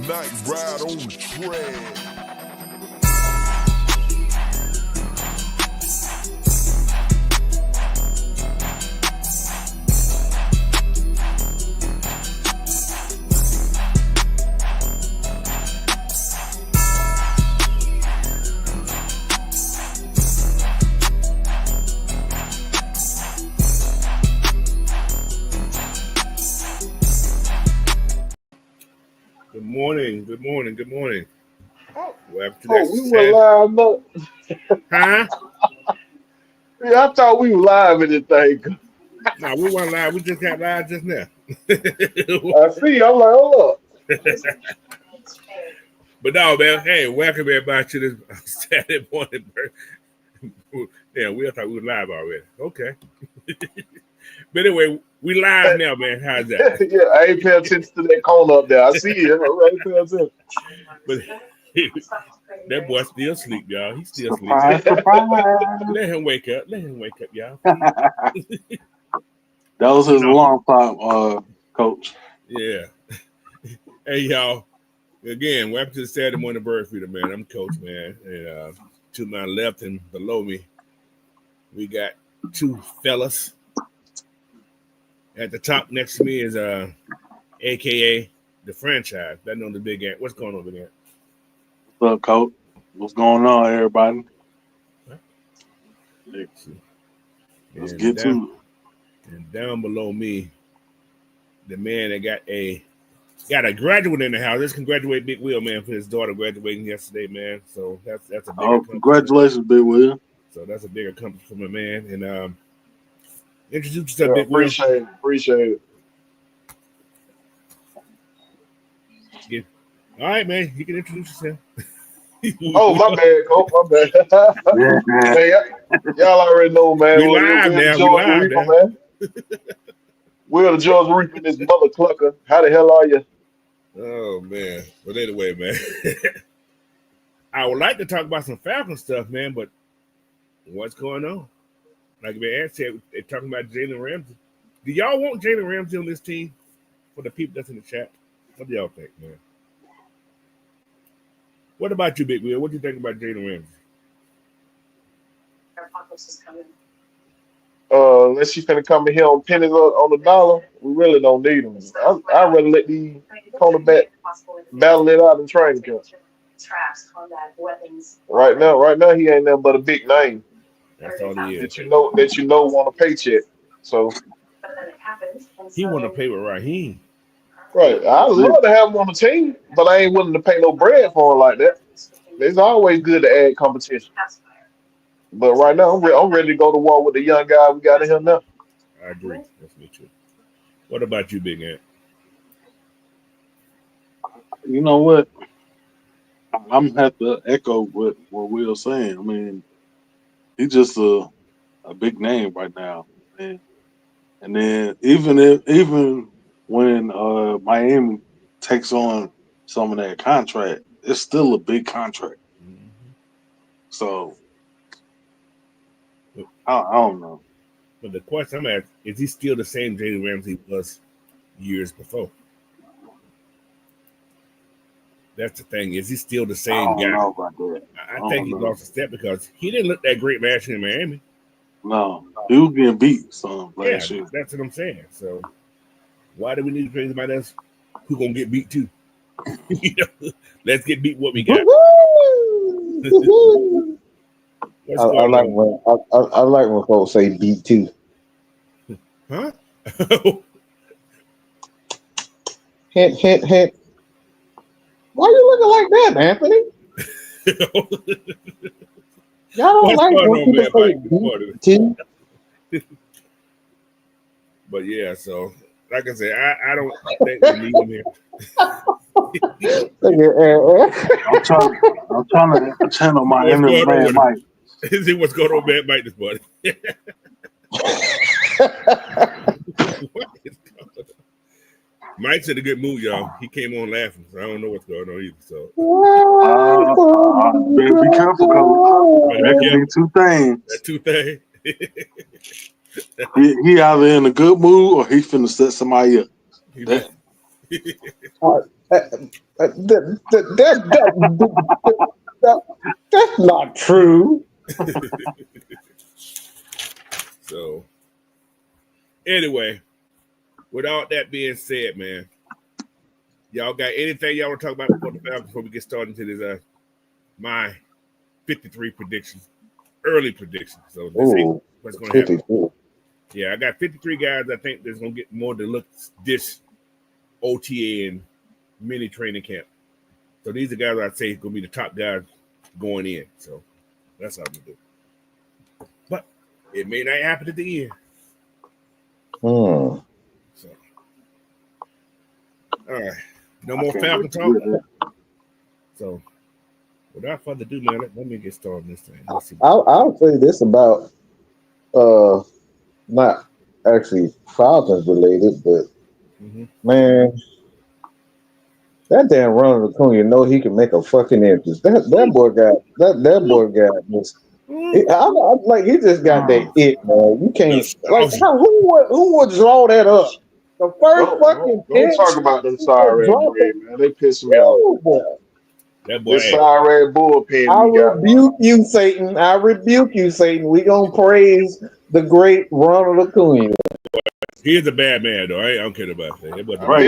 Night ride on the track. Good morning. We were live. No. Huh? Yeah, I thought we were live in this thing. No, we weren't live. We just got live just now. I see. I'm like, hold up. But no, man. Hey, welcome everybody to this Saturday morning. Yeah, we thought we were live already. Okay. But anyway, we live now, man. How's that? Yeah, I ain't paying attention to that corner up there. I see it. I ain't paying attention. But that boy still asleep, y'all. He's still asleep. Let him wake up. Y'all. That was his alarm clock, coach. Yeah. Hey, y'all. Again, welcome to the Saturday morning bird feeder, man. I'm Coach, man. And to my left and below me, we got two fellas. At the top next to me is AKA the franchise. That know the Big Ant. What's going on, Big Ant? What's up, Coach? What's going on, everybody? Let's get to it. And down below me, the man that got a graduate in the house. Let's congratulate Big Will, man, for his daughter graduating yesterday, man. So that's a big congratulations, Big Will. So that's a big accomplishment from a man. And introduce yourself, Big Will. Appreciate it. Yeah. All right, man. You can introduce yourself. Oh, my bad, Coach. My bad. Man, y'all already know, man. We live now. Man. We're the George Reaping this mother clucker. How the hell are you? Oh, man. But anyway, man. I would like to talk about some Falcons stuff, man, but what's going on? Like man said, they're talking about Jaylen Ramsey. Do y'all want Jaylen Ramsey on this team? For the people that's in the chat, what do y'all think, man? What about you, Big Will? What do you think about Jaylen Ramsey? Unless she's gonna come in here on pennies on the dollar, we really don't need them. I'd rather let the cornerback battle it out in training camp. Right now he ain't nothing but a big name. That's all he is. That you know want a paycheck. So he want to pay with Raheem. Right. I'd love to have him on the team, but I ain't willing to pay no bread for him like that. It's always good to add competition. But right now, I'm ready to go to war with the young guy we got in here now. I agree. That's me too. What about you, Big Ant? You know what? I'm gonna have to echo what Will's saying. I mean, he's just a big name right now, man. And then even when Miami takes on some of that contract, it's still a big contract. Mm-hmm. So I don't know. But the question I'm asking is he still the same Jaylen Ramsey was years before? That's the thing. Is he still the same guy? I don't know about that. I think he lost a step because he didn't look that great last year in Miami. No, he was getting beat some last year. That's what I'm saying. So why do we need to play somebody else who's gonna get beat too? Let's get beat what we got. I like when folks say beat too. Huh? Hint. Why you looking like that, Anthony? Y'all don't like when people say beat too. But yeah, so like I said, I don't think we need him here. I'm trying to channel my inner man Mike. See what's going on, man, Mike, this buddy. What is going on? Mike's in a good mood, y'all. He came on laughing, so I don't know what's going on either. So better be careful, Coach. That could be two things. That's two things. He either in a good mood or he finna set somebody up. That's not true. So, anyway, with all that being said, man, y'all got anything y'all want to talk about before we get started into this? My 53 predictions, early predictions. So this ain't what's going to happen. 54. Yeah, I got 53 guys. I think there's going to get more to look this OTA and mini training camp. So these are guys I'd say going to be the top guys going in. So that's how we do. But it may not happen at the end. So, all right. No more Falcon talk. So, without further ado, man, let me get started on this thing. I'll say this about not actually Falcons related, but man, that damn Ronald Acuna know he can make a fucking entrance. That boy got this. Like he just got that it, man. You can't who would draw that up? The first fucking don't talk about them sorry red bread, man. They piss me off. That boy, this sorry red bullpen. I rebuke you, Satan. I rebuke you, Satan. We gonna praise the great Ronald Acuna. He's a bad man, though. I don't care about that. They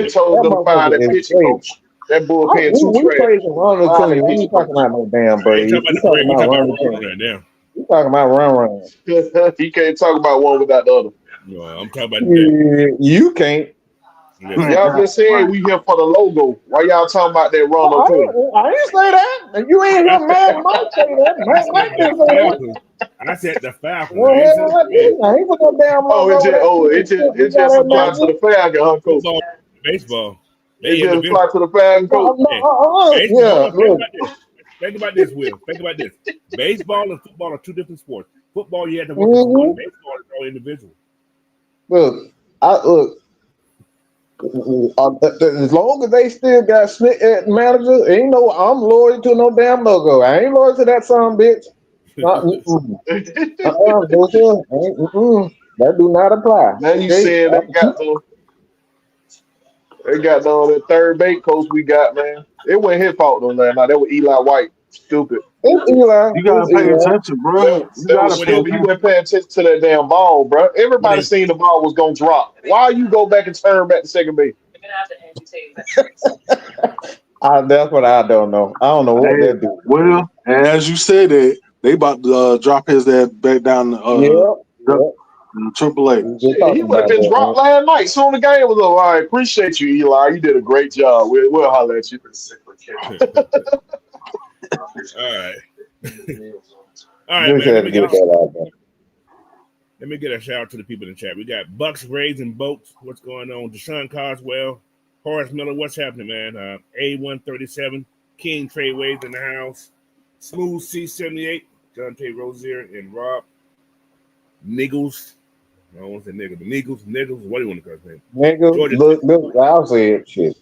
told them to fire that pitching coach. That bullpen too trash. We praising Ronald Acuna. We ain't talking about no damn Brady. We talking about Ronald Acuna right now. You talking about Ron? You can't talk about one without the other. No, I'm talking about that. You can't. Y'all been saying we here for the logo. Why y'all talking about that Ronald Acuna? I didn't say that. You ain't hear Mad Mike say that. I said the Falcons. Well, I ain't put no damn logo. It just applies to the Falcons, huh, Coach? Baseball. It just applies to the Falcons, Coach. Think about this, Will. Think about this. Baseball and football are two different sports. Football, you have to work with one. Baseball is all individual. Look. As long as they still got Smith at manager, ain't no. I'm loyal to no damn logo. I ain't loyal to that son bitch. That do not apply. Now you said they got the third bait coach we got, man. It wasn't his fault though, man. Now that was Eli White. Stupid. It's Eli. You gotta pay attention, bro. He wasn't paying attention to that damn ball, bro. Everybody seen the ball was gonna drop. Why you go back and turn back to second base? That's what I don't know. I don't know what they do. Well, as you said that, they about to drop his dad back down Triple A. He would have been dropped last night. Soon the game was over. All right, appreciate you, Eli. You did a great job. We'll holler at you. All right. All right, man. Let me get a shout out to the people in the chat. We got Bucks, Rays, and Boats. What's going on? Deshaun Coswell, Horace Miller. What's happening, man? A137, King Treyways in the house. Smooth C78, Dante Rozier, and Rob Niggles. I don't want to say nigga, but Niggles. What do you want to call his name? Niggles. Look, I'll say it. Shit.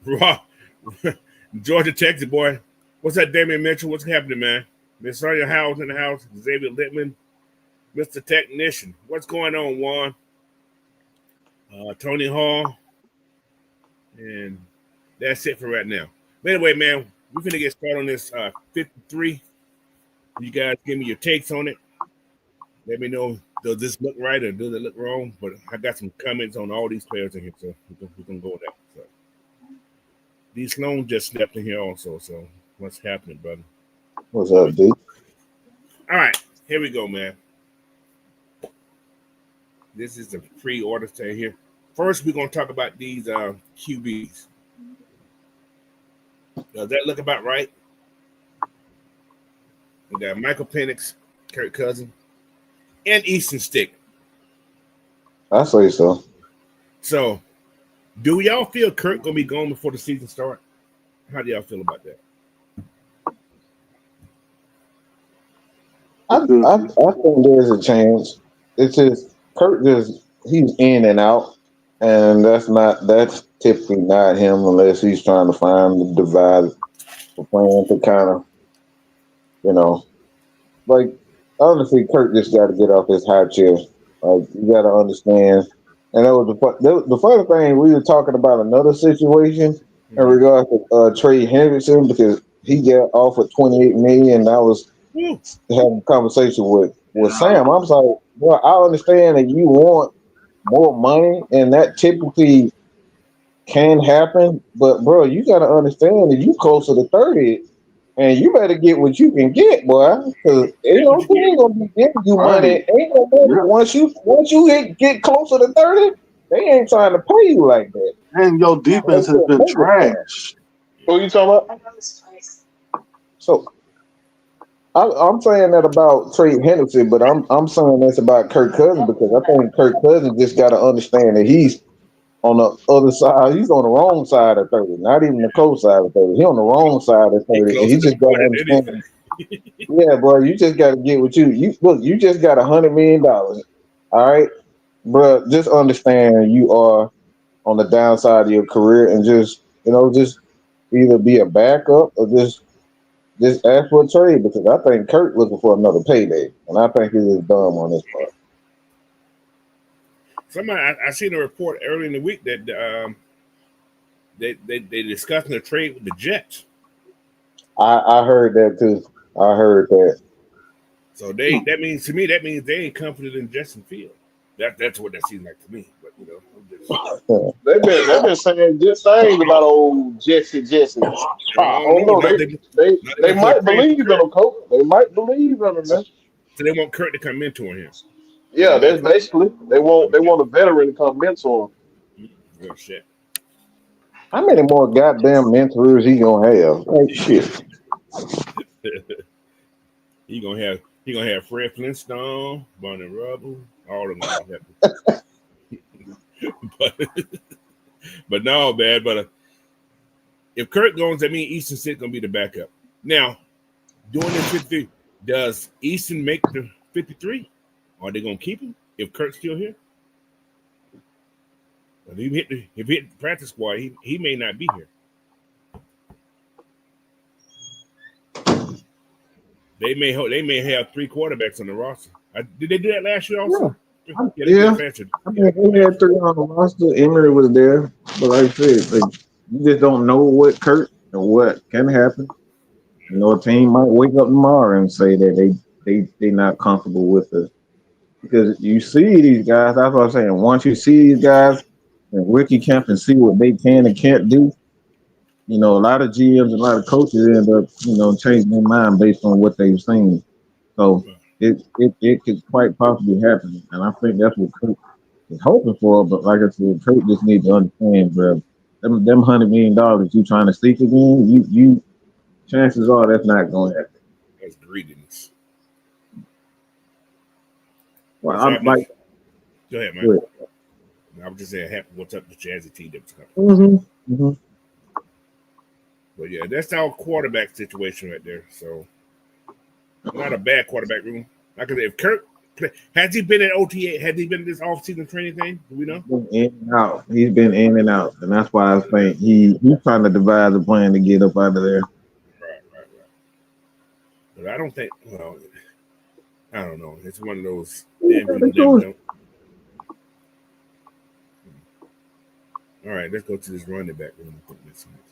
Rob, Georgia, Texas boy. What's that, Damian Mitchell? What's happening, man? Miss Sonia Howes in the house. Xavier Littman, Mr. Technician. What's going on, Juan? Tony Hall. And that's it for right now. But anyway, man, we're going to get started on this 53. You guys give me your takes on it. Let me know, does this look right or does it look wrong? But I got some comments on all these players in here, so we're going to go with that. So. D. Sloan just stepped in here also, so what's happening, brother? What's up, dude? All right, here we go, man. This is the pre-order stay here. First, we're going to talk about these QBs. Does that look about right? We got Michael Penix, Kirk Cousins, and Easton Stick. I say so. So, do y'all feel Kirk going to be gone before the season starts? How do y'all feel about that? I think there's a chance. It's just Kirk he's in and out, and that's typically not him unless he's trying to find the divide for playing to kind of, like honestly, Kirk just got to get off his high chair. Like you got to understand, And that was the funny thing. We were talking about another situation in regards to Trey Hendrickson because he got offered $28 million. And I was having a conversation with Sam. I was like, well, I understand that you want more money, and that typically can happen. But bro, you got to understand that you closer to 30. And you better get what you can get, boy. Because ain't no team gonna be giving you money. Ain't no money. Once you get closer to 30, they ain't trying to pay you like that. And your defense has been trash. Who you talking about? So I'm saying that about Trey Hendrickson, but I'm saying this about Kirk Cousins because I think Kirk Cousins just got to understand that he's on the other side. He's on the wrong side of 30, not even the close side of 30. He's on the wrong side of 30. And he just got to understand. Yeah, bro, you just got to get what you look. You just got $100 million. All right, bro. Just understand you are on the downside of your career, and just either be a backup or just ask for a trade because I think Kirk looking for another payday, and I think he is dumb on this part. Somebody, I seen a report early in the week that they discussing a trade with the Jets. I heard that too. I heard that. So that means they ain't confident in Justin Field. That's what that seems like to me. But they've been saying good things about old Jesse. I don't know. They might believe in him, coach. They might believe in him, man. So they want Kurt to come mentor him. Yeah, that's basically they want a veteran to come mentor him. Real shit. How many more goddamn mentors he gonna have? Like shit. He gonna have Fred Flintstone, Barney Rubble, all of them. but no, man. But if Kurt goes, that means Easton Stick gonna be the backup. Now, doing this 53, does Easton make the 53? Are they gonna keep him if Kurt's still here? If he hit the practice squad, he may not be here. They may have 3 quarterbacks on the roster. Did they do that last year also? Yeah. I mean, they had 3 on the roster. Emery was there, but like I said, you just don't know what Kurt or what can happen. A team might wake up tomorrow and say that they not comfortable with it. Because you see these guys, that's what I'm saying. Once you see these guys in rookie camp and see what they can and can't do, a lot of GMs and a lot of coaches end up, changing their mind based on what they've seen. So it could quite possibly happen. And I think that's what Kurt is hoping for. But like I said, Kurt just needs to understand, bro, them $100 million you trying to seek again, you chances are that's not going to happen. That's greediness. Well, I'm like, go ahead, man. I was just saying, what's up to Jazzy T? That was coming. But yeah, that's our quarterback situation right there. So not a bad quarterback room. Like I said, if Kirk has he been at OTA? Has he been in this off-season training thing? Do we know? He's been in and out, and that's why I think he's trying to devise a plan to get up out of there. Right. But I don't think. Well, I don't know. It's one of those. All right, let's go to this running back room.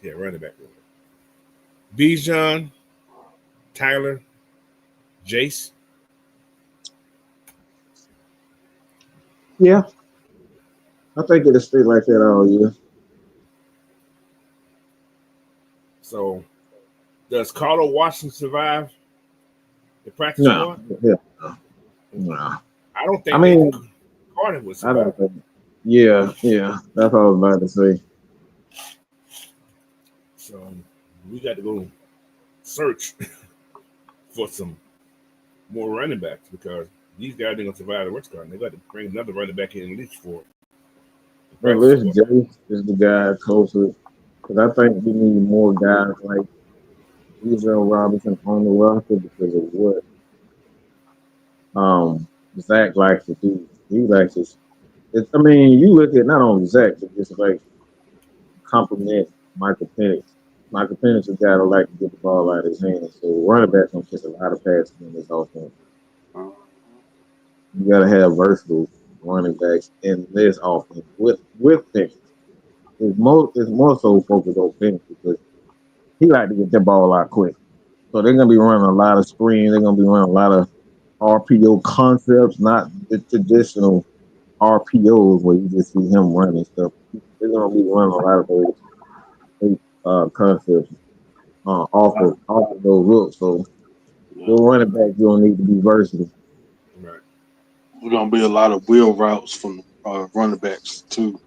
Yeah, running back room. Bijan, Tyler, Jace. Yeah. I think it'll stay like that all year. So, does Carlo Washington survive the practice squad? No. I don't think Carter would survive. I don't think. Yeah. That's what I was about to say. So, we got to go search for some more running backs because these guys ain't gonna survive the worst card. They got to bring another running back in at least for. Listen, Jace is the guy closer because I think we need more guys like Israel Robinson on the roster because of what Zach likes to do. He likes to. You look at not only Zach, but just like compliment Michael Penix. Michael Penix is a guy that like to get the ball out of his hands. So running backs don't catch a lot of passes in this offense. You gotta have versatile running backs in this offense with Pickens. It's more so focused on Pickens because he like to get the ball out quick. So they're gonna be running a lot of screens. They're gonna be running a lot of RPO concepts, not the traditional RPOs where you just see him running stuff. They're gonna be running a lot of those concepts off of those looks. So your running back, you don't need to be versatile. Right. We're gonna be a lot of wheel routes from running backs too.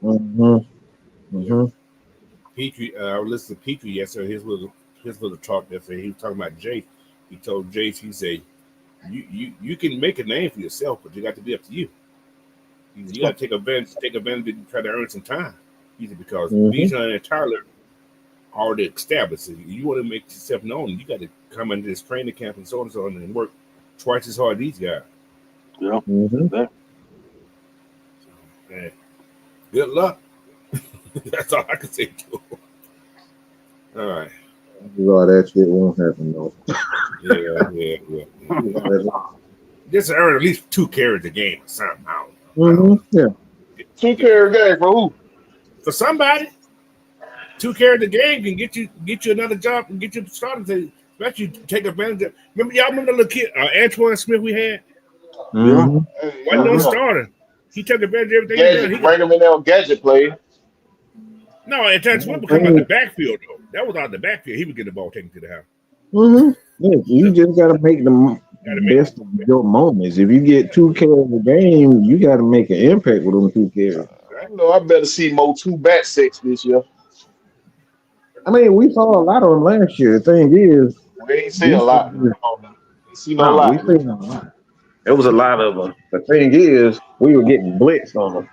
Petrie, I listened to Petrie yesterday. His little talk yesterday. He was talking about Jace. He told Jace, he said, you can make a name for yourself, but you got to be up to you. You got to take advantage and try to earn some time. He said, because Bijan and Tyler already established. So you want to make yourself known, you got to come into this training camp and so on and so on and work twice as hard as these guys. Yeah. Man, good luck. That's all I can say to him. All right. That shit won't happen though. Yeah. Just earn at least 2 carries a game or something. I don't know. Yeah. 2 carry game for who? For somebody. 2 carries a game can get you another job and get you started. Especially take advantage of. Y'all remember the little kid, Antoine Smith we had? Wasn't no starter. He took advantage of everything Gadget, he done. bring him in there on gadget play. No, Antoine Smith would come out the backfield though. That was out the backfield. He would get the ball taken to the house. Yeah, you just gotta make the best of your moments. If you get 2 carries a game, you gotta make an impact with them 2 carries. I know I better see more 2-back sets this year. I mean, we saw a lot of them last year. The thing is, We ain't seen a lot. We see no lot. We seen a lot. There was a lot of them. The thing is, we were getting blitzed on them.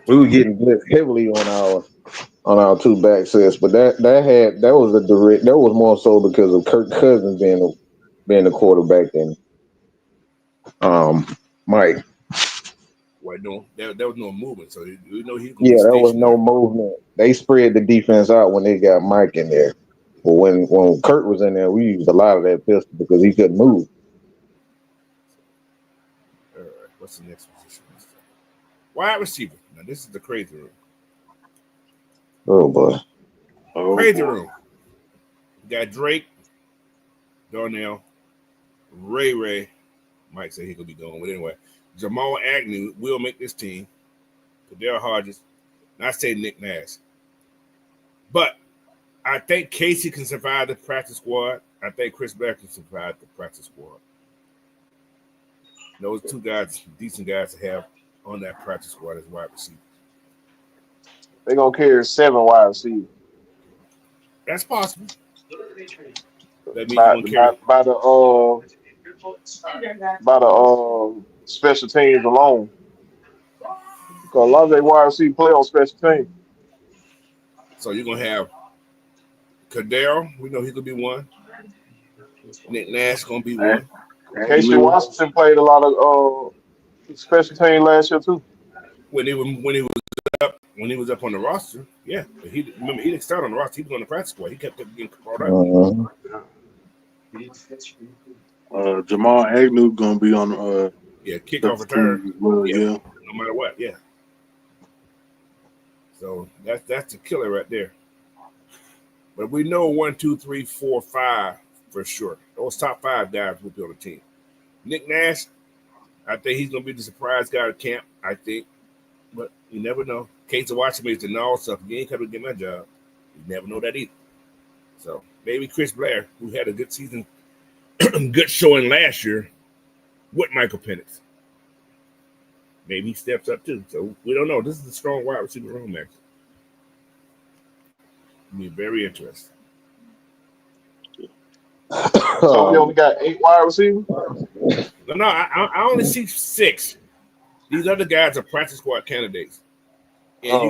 We were getting blitzed heavily on our 2-back sets, but that was more so because of Kirk Cousins being the quarterback than Mike. Well, no, there was no movement, so you know he. Yeah, there was no movement. They spread the defense out when they got Mike in there. But when Kurt was in there, we used a lot of that pistol because he couldn't move. All right, what's the next position? Wide receiver. Now this is the crazy room. Oh boy. Crazy room. We got Drake, Darnell, Ray. Mike said he could be going, but anyway, Jamal Agnew will make this team. Kadell Hodges, not say Nick Nash, but I think Casey can survive the practice squad. I think Chris Blair can survive the practice squad. Those 2 guys, decent guys to have on that practice squad as wide receivers. They're gonna carry 7 wide receivers. That's possible. That means you're gonna carry by the special teams alone. Because a lot of their wide receivers play on special teams. So you're gonna have Kadell, we know he's gonna be one. Nick Nash gonna be one. Casey Washington played a lot of special team last year too. When he was up on the roster, yeah. But he didn't start on the roster. He was on the practice squad. He kept getting brought up. Jamal Agnew gonna be on kickoff return. Well, no matter what, yeah. So that's the killer right there. But we know 1, 2, 3, 4, 5 for sure. Those top 5 guys will be on the team. Nick Nash, I think he's gonna be the surprise guy at camp. I think, but you never know. Casey Washington is the null stuff. You ain't coming to get my job. You never know that either. So maybe Chris Blair, who had a good season, good showing last year with Michael Penix. Maybe he steps up too. So we don't know. This is a strong wide receiver room, actually. It'll be very interesting. So we only got 8 wide receivers? No, I only see 6. These other guys are practice squad candidates. And you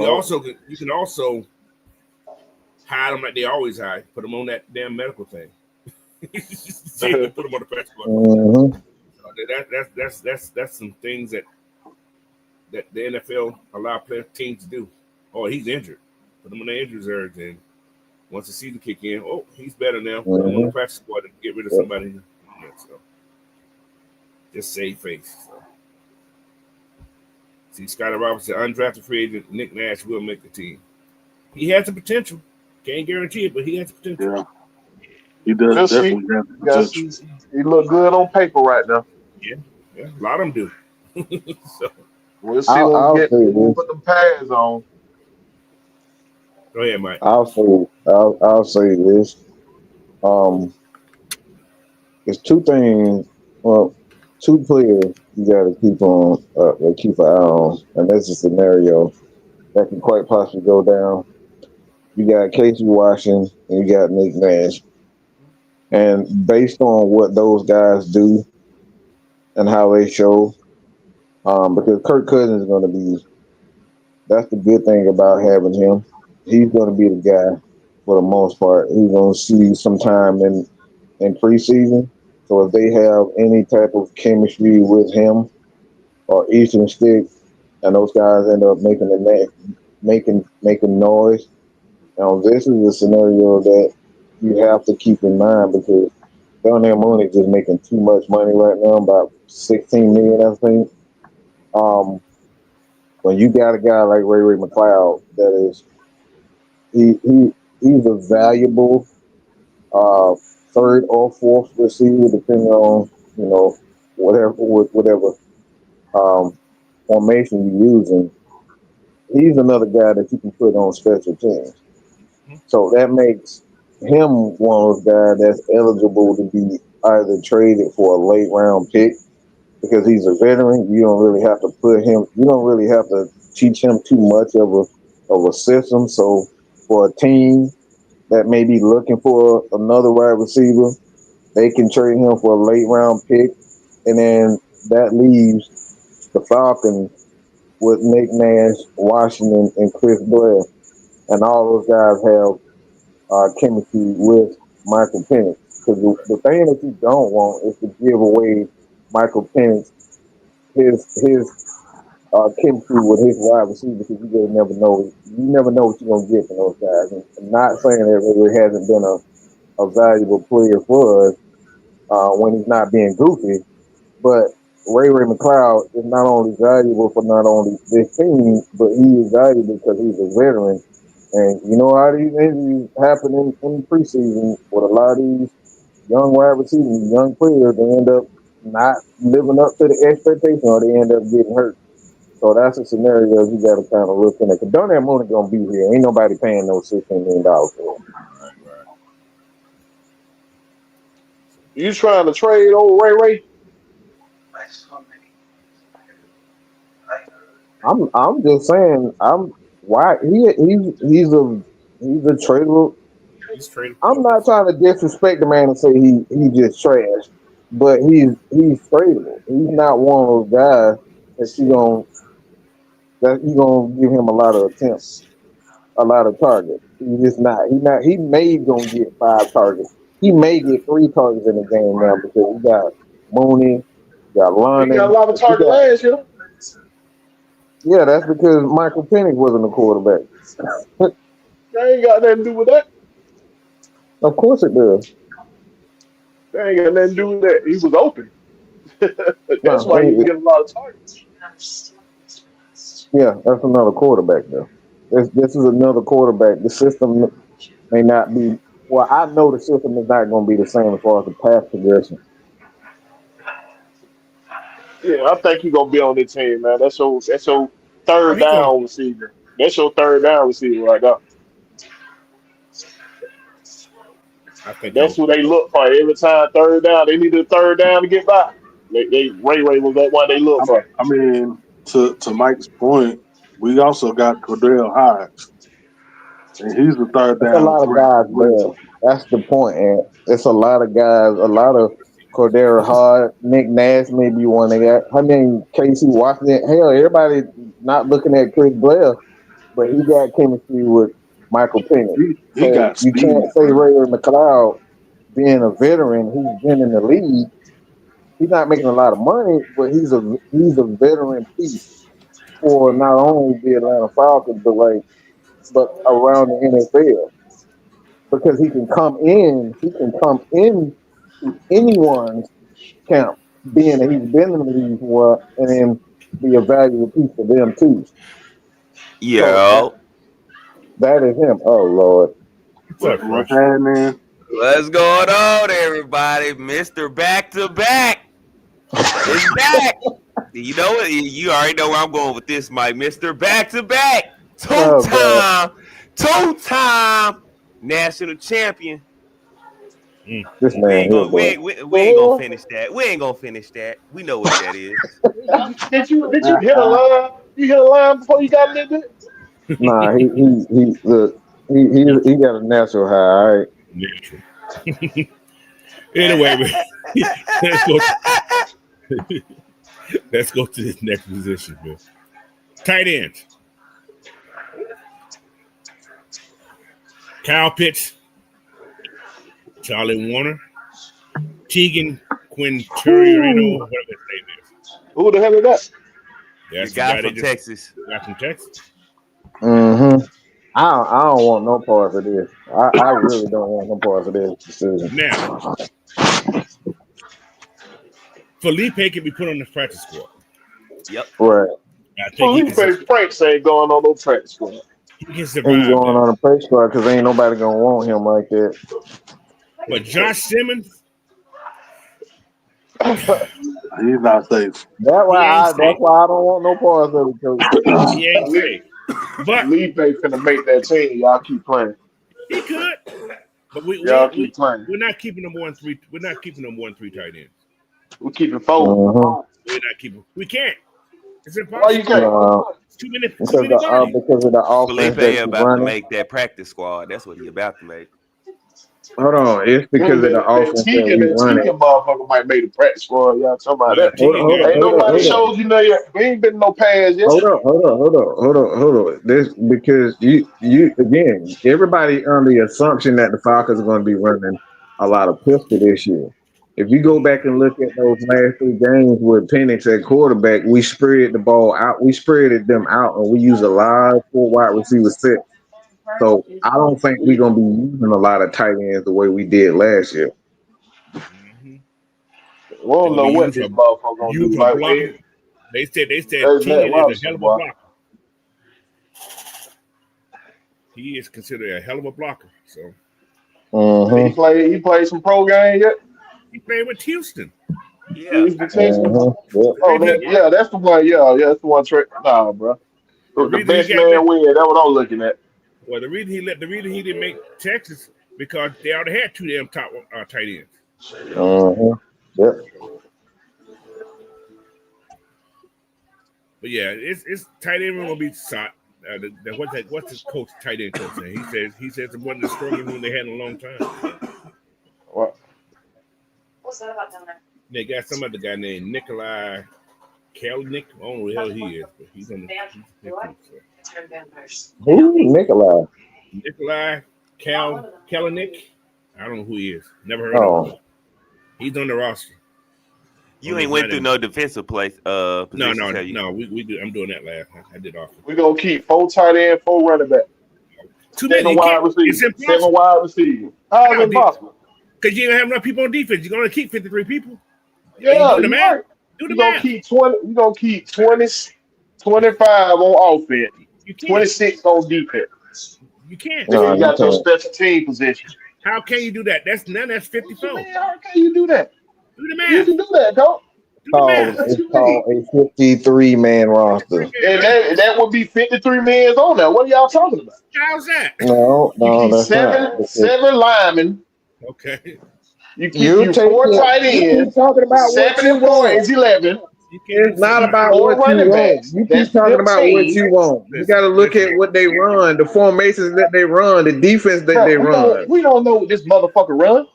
can also hide them like they always hide. Put them on that damn medical thing. Put them on the practice squad. That's some things that the NFL allow teams to do. Oh, he's injured. Put him on the injury reserve, and once the season kick in, oh, he's better now. Put him on the practice squad to get rid of somebody. Yeah, so just save face. So. See, Scotty Robinson, undrafted free agent Nick Nash will make the team. He has the potential. Can't guarantee it, but he has the potential. Yeah, he does We'll see. definitely have the You guys potential. see, he look good on paper right now. Yeah, a lot of them do. So, We'll see I'll, when we I'll get say when we this. put them pads on. go ahead, Mike. I'll say this. Um, it's two things. Well, two players you got to keep an eye on, and that's a scenario that can quite possibly go down. You got Casey Washington and you got Nick Nash, and based on what those guys do and how they show, because Kirk Cousins is going to be. That's the good thing about having him. He's going to be the guy for the most part. He's going to see some time in preseason. So if they have any type of chemistry with him or Eastern Stick, and those guys end up making noise. Now this is a scenario that you have to keep in mind because Darnell Mooney is just making too much money right now, about 16 million, I think. Um, when you got a guy like Ray McLeod, that is he's a valuable uh, third or fourth receiver, depending on whatever um, formation you're using. He's another guy that you can put on special teams. So that makes him one of those guys that's eligible to be either traded for a late round pick because he's a veteran. You don't really have to put him. You don't really have to teach him too much of a system. So for a team that may be looking for another wide receiver, they can trade him for a late round pick, and then that leaves the Falcons with Nick Nash, Washington, and Chris Blair, and all those guys have chemistry with Michael Penix. Because the thing that you don't want is to give away Michael Penix his chemistry with his wide receiver because you just never know. You never know what you're gonna get from those guys. And I'm not saying that it hasn't been a valuable player for us when he's not being goofy, but Ray McLeod is not only valuable for not only this team, but he is valuable because he's a veteran. And you know how these injuries happen in preseason with a lot of these young wide receivers, young players, they end up not living up to the expectation or they end up getting hurt. So that's a scenario you got to kind of look in at. Because Darnell Mooney going to be here. Ain't nobody paying no $16 million for him. Right. You trying to trade old Ray? I'm just saying why he's a tradable. He's traded. I'm not trying to disrespect the man and say he just trash, but he's tradable. He's not one of those guys that you gonna give him a lot of attempts, a lot of targets. He's just not. He may gonna get 5 targets. He may get 3 targets in the game now because we got Mooney, we got He got a London, lot of we target got. last year. Yeah, that's because Michael Penix wasn't a quarterback. That ain't got nothing to do with that. Of course it does. That ain't got nothing to do with that. He was open. That's No, why he was getting a lot of targets. yeah, that's another quarterback though. This is another quarterback. The system may not be. Well, I know the system is not going to be the same as far as the pass progression. Yeah, I think he's gonna be on the team, man. That's your Oh, third he going. down receiver. That's your third down receiver right now. I think That's he'll. what they look for every time. Third down, they need a third down to get by. They Ray was that one they look for. I mean, to Mike's point, we also got Cordell Hyde, and he's the third It's a down lot of threat guys as there. well. That's the point, and it's a lot of guys. A lot of Cordero Hard, Nick Nash may be one they got. I mean, Casey Washington. Hell, everybody not looking at Chris Blair, but he got chemistry with Michael Penix. He So got you can't speed, say bro. Ray McLeod being a veteran who's been in the league. He's not making a lot of money, but he's a veteran piece for not only the Atlanta Falcons, but around the NFL because he can come in to anyone's camp, being that he's been in the league for, and then be a valuable piece for them too. Yo, That is him. Oh Lord. What's up, What's Fresh? happening? what's going on, everybody? Mr. Back to Back is back. You know what? You already know where I'm going with this, Mike. Mr. Back to Back, two-time national champion. This We man ain't here, gonna boy. we ain't gonna finish that. We ain't gonna finish that. We know what that is. Did you hit a line? You hit a line before you got in there? Nah, he look, he got a natural high, all right. Natural. Anyway, man, let's go to this next position, man. Tight ends. Kyle Pitts, Charlie Warner, Tegan Quinterino, whatever his name is. Who the hell is that? That's The guy they from just Texas. got from Texas. Mm-hmm. I don't want no part of this. I really don't want no part of this decision. Now, Felipe can be put on the practice squad. Yep. Right. I think Franks ain't going on no practice squad. he can He's survive going that. on a press squad because ain't nobody gonna want him like that. But Josh Simmons, He's not safe. That's why I safe. don't want no parts of it, coach. He ain't safe. But Lee finna make that team. Y'all keep playing. he could. But Y'all keep playing. we're not keeping them 1-3. We're not keeping them 1-3 tight ends. We're keeping 4. Mm-hmm. We're not keeping. We can't. It's impossible. Why you can't? It's too many Because bodies. of the offense Felipe that you're about to running. make that practice squad. That's what he about to make. Hold on, it's because of the offense that we running. Tegan motherfucker might make the practice squad. Y'all talking about that? Tegan Ain't nobody showed you nothing yet. We ain't been no pass yet. Hold on. This because you again, everybody under the assumption that the Falcons are going to be running a lot of pistol this year. If you go back and look at those last 3 games with Penix at quarterback, we spread the ball out. We spreaded them out, and we used a lot of 4 wide receiver sets. So I don't think we're going to be using a lot of tight ends the way we did last year. Mm-hmm. We don't know what this motherfucker gonna do. Like blocking. They said Matt Tegan is a Robinson, hell of a boy. blocker. He is considered a hell of a blocker. So Mm-hmm. He played some pro game yet? he played with Houston. Yeah. Mm-hmm. Yep. Oh, that's the one. Yeah, that's the one. Nah, bro. The best man win. That's what I'm looking at. Well, the reason he didn't make Texas because they already had 2 damn top tight ends. Mm-hmm. Yep. But yeah, it's tight end room gonna be shot. What's his coach, tight end coach name? He says it wasn't the strongest room they had in a long time. What? What's that about down there? They got some other guy named Nikolai Kalnick. I don't know who the hell he is, but he's on the Who? Nikolai. Nikolai Kalnick. I don't know who he is. Never heard of him. He's on the roster. You ain't went through no defensive place. No. We do. I'm doing that last. I did off. We're gonna keep 4 tight end, 4 running back. 7 wide receivers. 7 wide receivers. How is it possible? Because you don't have enough people on defense. You're gonna keep 53 people. Yeah, you're right. You're gonna keep 20. You're gonna keep 20, 25 on offense. 26 on defense. You can't. No, you got your special team position. How can you do that? That's 54. How can you do that? Do the math. You can do that, Coach. It's called a 53-man roster. And that would be 53 men on there. What are y'all talking about? How's that? No, that's seven linemen. Okay. You keep 4 tight ends. Talking about 7 and 4 is 11. It's not about what you want. You keep talking about what you want. You got to look at what they run, the formations that they run, the defense that they run. We don't know what this motherfucker runs.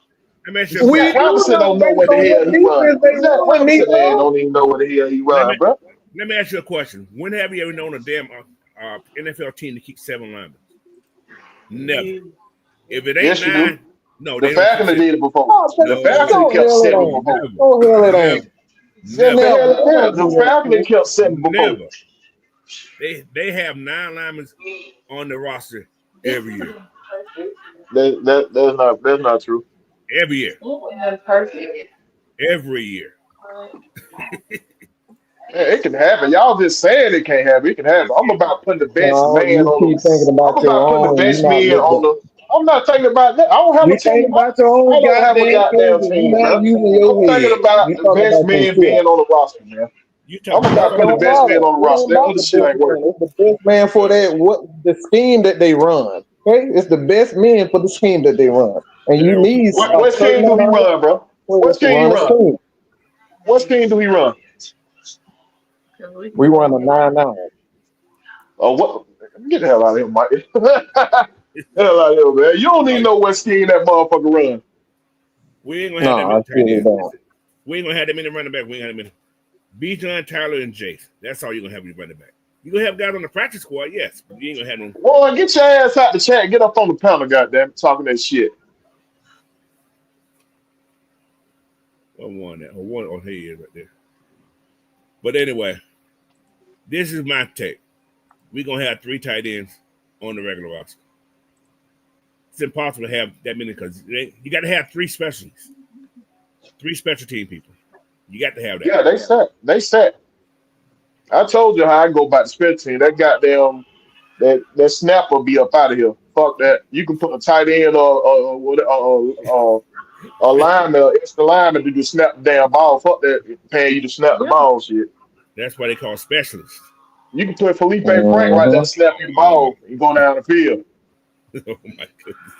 Robinson don't know what the hell he runs. Robinson don't even know what the hell he runs, bro. Let me ask you a question. When have you ever known a damn NFL team to keep 7 linemen? Never. If it ain't 9, no. The Falcons did it before. The Falcons kept 7 before. The Falcons kept 7 before. Never. They have 9 linemen on the roster every year. That's not true. Every year. Perfect. Every year. It can happen. Y'all just saying it can't happen. It can happen. I'm about putting the best No, man you on keep thinking the. I'm about your about putting the own. best man on the. I'm not thinking about that. I don't have a You think team. about your I own don't have a goddamn goddamn thing. You're team, not man. using your I'm thinking head. about You the talking best about man yourself. being on the roster, man. You I'm talking about about putting the Don't best matter. man on the It ain't roster. That about other the shit best ain't man. working. It's the best man for that. What the scheme that they run. Okay, it's the best men for the scheme that they run, and you need a What certain scheme do he amount of run, bro? What players to scheme he run a run? scheme. What scheme do he run? We run a 9-9. Oh, what? Get the hell out of here, Mike. Get the hell out of here, man. You don't even know what scheme that motherfucker run. we ain't gonna have that No, I many tight really ends. don't. We ain't gonna have that many running back. We ain't gonna have that many. Bijan, Tyler, and Jace. That's all you're gonna have with running back. You gonna have guys on the practice squad, yes, but you ain't gonna have no. Boy, get your ass out the chat. Get up on the panel, goddamn, talking that shit. One that. One on here right there. But anyway, this is my take. We're gonna have 3 tight ends on the regular roster. It's impossible to have that many because you got to have 3 specialists, 3 special team people. You got to have that. Yeah, they set. They set. I told you how I go about the special team. That goddamn that snapper be up out of here. Fuck that. You can put a tight end or a lineman, extra lineman to do snap the damn ball. Fuck that paying you to snap the ball shit. That's why they call specialists. You can put Felipe Frank right there Mhm. to snap you the ball and go down the field. Oh my goodness.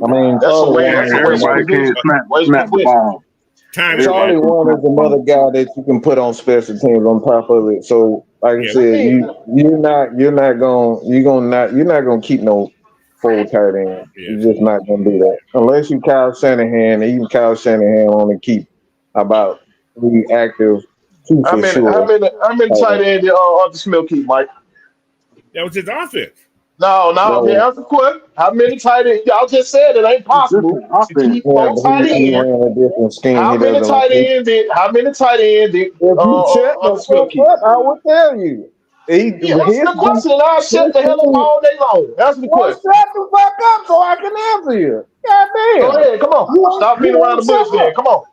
I mean, That's a Charlie way. Warren That's a is waste of Everybody another. can't position. Waste of snap the position. ball. Time is Everybody Charlie up. can't Warren snap is the another ball. guy that you can put on special teams on top of it. So, like I Yeah, I said, mean, you're not gonna keep no full tight end. yes. You're just not gonna do that unless you Kyle Shanahan. And even Kyle Shanahan only keep about 3 active, 2 how for many how sure. many how many Tight tight end. end did Arthur Smith keep, Mike? That was his offense. No, okay, No, answer the question. How many tight ends? Y'all just said it ain't It's possible different to offense. keep yeah, 4 but tight he ends. ran a different scheme. He How many doesn't. tight ends did If you shut the Arthur Smith fuck keep? up, I will tell you. Yeah, answer the question and I'll shut His the hell up scheme. all day long. Answer the Well, question. shut the fuck up so I can answer you. God Go damn. ahead, come on. Stop You beating around won't the bush shut then. up. Come on.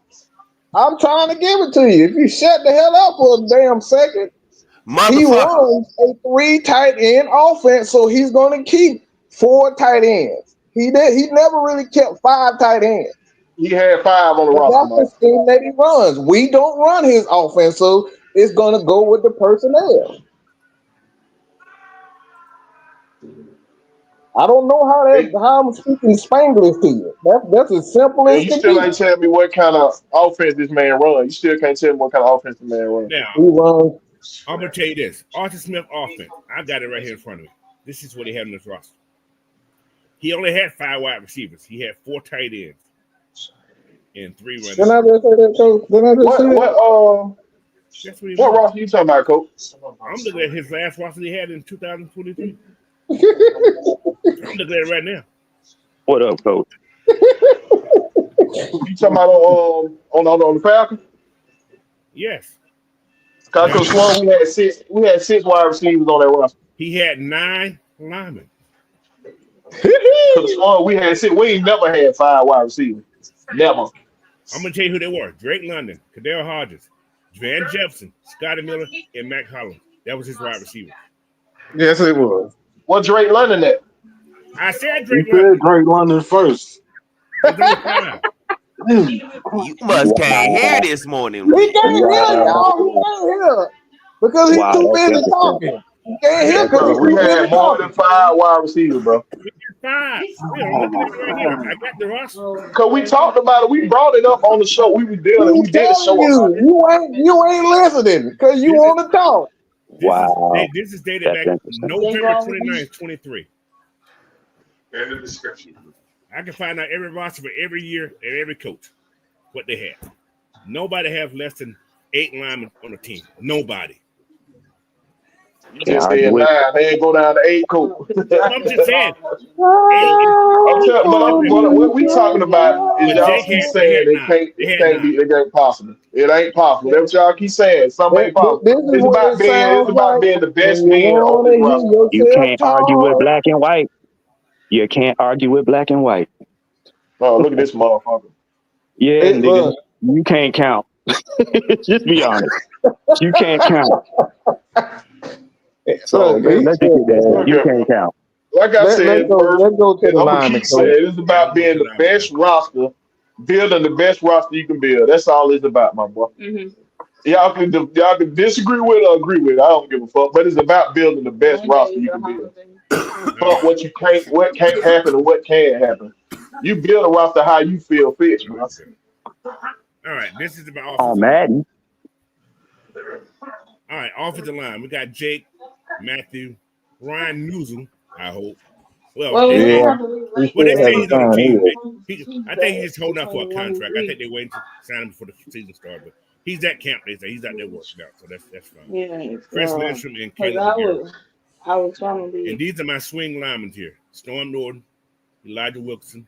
I'm trying to give it to you. If you shut the hell up for a damn second, he Motherfucker. runs a 3 tight end offense, so he's going to keep 4 tight ends. He never really kept 5 tight ends. He had 5 on the But roster, that's the Mike. scheme that he runs. We don't run his offense, so it's going to go with the personnel. I don't know how I'm speaking Spanglish to you. That's as simple And as you can still ain't be. telling me what kind of offense this man run. You still can't tell me what kind of offense the man run. Now, He runs. I'm gonna tell you this: Arthur Smith offense. I got it right here in front of me. This is what he had in this roster. He only had 5 wide receivers. He had 4 tight ends and 3 running Didn't backs. I just say that, Coach? Didn't I just say What that? That's what he what runs. roster you talking about, Coach? I'm looking at his last roster he had in 2023. I'm looking at it right now. What up, coach? You talking about on the Falcons? Yes. Cause I Now could sworn we had 6 wide receivers on that roster. he had 9 linemen. Could have sworn we had 6. We ain't never had 5 wide receivers. Never. I'm gonna tell you who they were: Drake London, Kadell Hodges, Van Jefferson, Scotty Miller, and Mac Hollins. That was his wide receiver. Yes, it was. What Drake London at? I said You Drake said London. Drake London first. There's only 5. You must can't hear Wow. this morning. He can't hear Wow. y'all. He can't hear because he's Wow, too that's busy interesting. talking. He can't I hear had because Bro, he's 5. we too busy had more than talking. 5 wide receivers, bro. We had 5. Yeah, I'm looking at it right here. I got the roster. Cause we talked about it. We brought it up on the show. We were dealing. We He's did a telling show about you, it. you ain't listening because you This is want to talk. Wow, this is dated that's back interesting. November 29th, 23. I can find out every roster for every year and every coach what they had. Nobody have less than 8 linemen on the team. Nobody. You Can't just argue said with. 9. They ain't go down to 8 cool. I'm just saying 8 is I'm telling, but what we talking about is but y'all Jake keep had they saying had 9. They it had can't 9. be, it ain't possible. It ain't possible. That's what y'all keep saying. Something ain't possible. This is what it It's sounds about like being the when best you man on want this to roster. You hear yourself can't argue with talk. black and white. You can't argue with black and white. Oh, look at this motherfucker. Yeah, It nigga, was. you can't count. Just be honest. You can't count. So Look, he let's said, just get that. Look You at can't count. like I said, first, let's go to I'm the gonna lineman keep saying coach. it's about being the best roster, building the best roster you can build. That's all it's about, my boy. Y'all can disagree with it or agree with it. I don't give a fuck. But it's about building the best roster you can build. Fuck what can't happen and what can happen. You build a roster how you feel fits, bro. All right, this is about On offensive line. Madden. All right, offensive line. We got Jake, Matthew, Ryan Newsom, I hope. Well, they say, Yeah, he well, they still say has a he's on the sign team. here. I think he's just holding out for a contract. I think they're waiting to sign him before the season starts. But he's at camp. They say he's out there working out, so that's fine. Yeah, Chris Lindstrom and because Caleb McGarrett. I was trying to And be. these are my swing linemen here: Storm Norton, Elijah Wilson,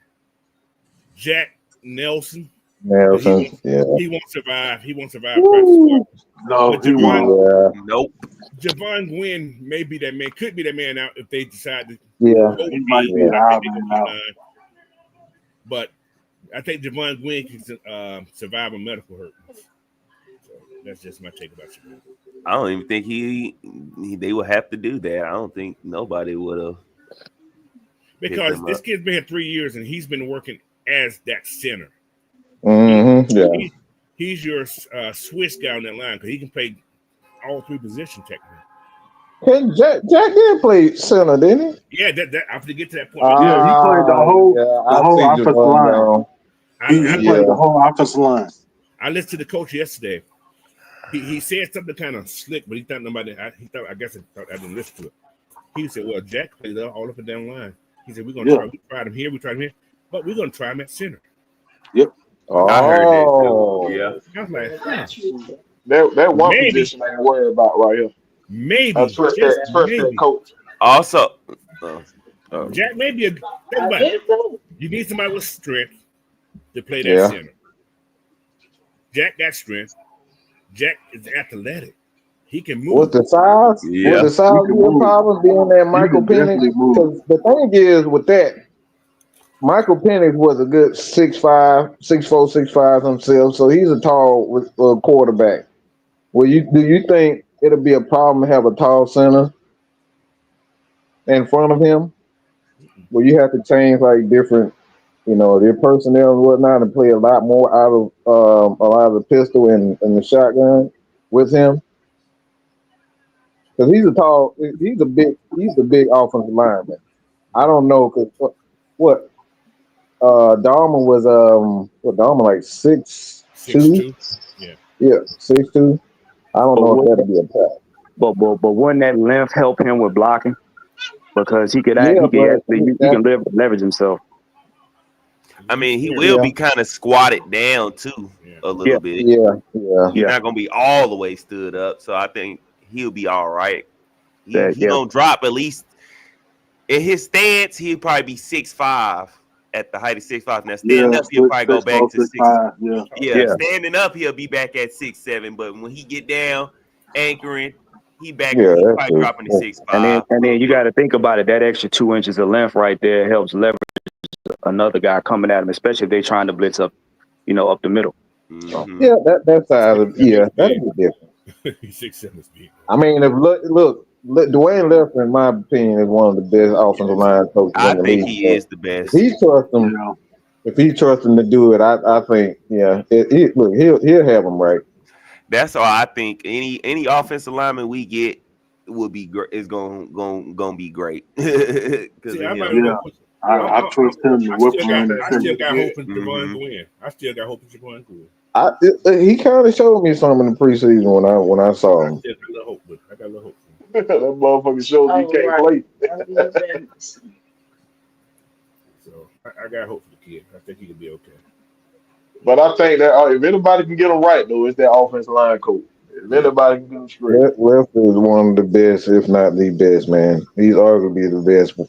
Jack Nelson. Nelson, yeah. He won't survive. He won't survive practice squad. No, But he won't. Nope. Javon Gwynn may be that man, could be that man out if they decide to Yeah. go He might be out now. But I think Javon Gwynn can survive a medical hurt. So that's just my take about Javon. I don't even think they would have to do that. I don't think nobody would have. Because this kid's been here 3 years and he's been working as that center. Mm-hmm. Yeah. He's your Swiss guy on that line because he can play all three positions technically. Jack did play center, didn't he? Yeah, that I have to get to that point. Yeah, he played the whole offensive line. He played the whole offensive line. I listened to the coach yesterday. He said something kind of slick, but he thought nobody. I didn't listen to it. He said, "Well, Jack played all up and down the line." He said, "We're gonna try. We tried him here. We tried him here, but we're gonna try him at center." Yep. I heard that too. Yeah. I was like, that one position I ain't worried about right here. Maybe. Trust that coach. Also, Jack may be you need somebody with strength to play that center. Jack got strength. Jack is athletic. He can move. With the size, Yeah. with the size problems being that Michael Penix. Because the thing is with that, Michael Penix was a good 6'5", 6'4", 6'5" himself, so he's a tall quarterback. Do you think it'll be a problem to have a tall center in front of him? Where you have to change like different, their personnel and whatnot, and play a lot more out of the pistol and the shotgun with him? Because he's a big offensive lineman. I don't know because what Dahmer was Dahmer like 6'2"? Yeah, 6'2". I don't know if that'd be a problem. But wouldn't that length help him with blocking? Because he can leverage himself. I mean, he will be kind of squatted down too a little bit. Yeah. He's not gonna be all the way stood up, so I think he'll be all right. He's gonna drop at least in his stance. He'll probably be 6'5" at the height of 6'5". Now standing up, he'll probably go back to 6'5". Standing up, he'll be back at 6'7". But when he get down, anchoring, he probably dropping to 6'5". And then you got to think about it. That extra 2 inches of length right there helps leverage another guy coming at him, especially if they're trying to blitz up, up the middle. Mm-hmm. Yeah, that size that'll be different. He's 6'7" speed. I mean, if look, Dwayne Leffler, in my opinion, is one of the best offensive line coaches in the league. I think he is the best. If he trusts him to do it, I think, he'll have him right. That's all I think. Any offensive lineman we get will be is going be great. I trust him to whip around. I still got hope in Javon Gwynn. I still got hope in Javon Gwynn. He kind of showed me something in the preseason when I saw him. I got a little hope. That motherfucker shows he can't play. So I got hope for the kid. I think he can be okay. But I think that if anybody can get him right, though, it's that offensive line coach. If anybody can get him straight. Leffler is one of the best, if not the best, man. He's arguably the best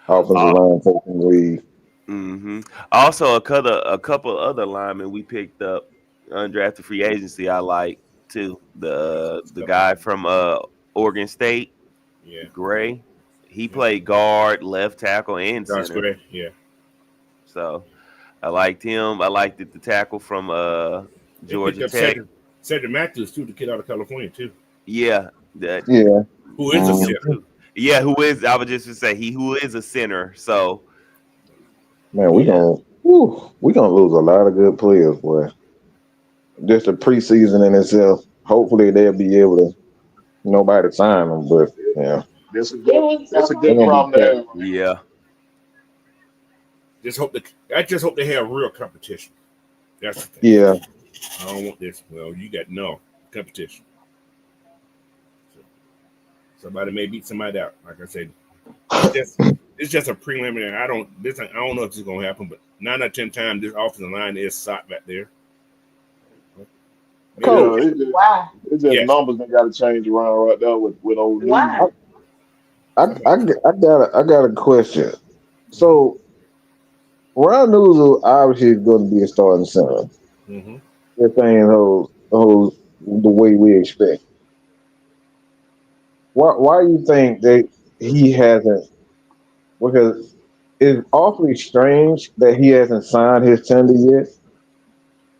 offensive line coach in the league. Mm-hmm. Also, a couple other linemen we picked up undrafted free agency. I like too. The guy from Oregon State, Gray. He played guard, left tackle, and center. Gray, yeah. So I liked him. I liked the tackle from Georgia Tech. Cedric Matthews too, the kid out of California too. Yeah, Yeah. Who is a center? Yeah, who is? I would just say who is a center. So, Man, we gonna lose a lot of good players, boy. Just the preseason in itself. Hopefully they'll be able to nobody sign them, but yeah. That's a good They're gonna be problem to tough. have. yeah. I just hope they have real competition. That's the thing. Yeah. I don't want this. Well, you got no competition. So, somebody may beat somebody out. Like I said, it's just a preliminary. I don't know if this is gonna happen, but 9 out of 10 times this offensive line is socked back there. Coach, Why? it's just numbers that got to change around right now with old. Why? I got a question. So Ron Newell obviously is going to be a starting center. Mm-hmm. They're saying the way we expect. Why do you think that he hasn't? Because it's awfully strange that he hasn't signed his tender yet.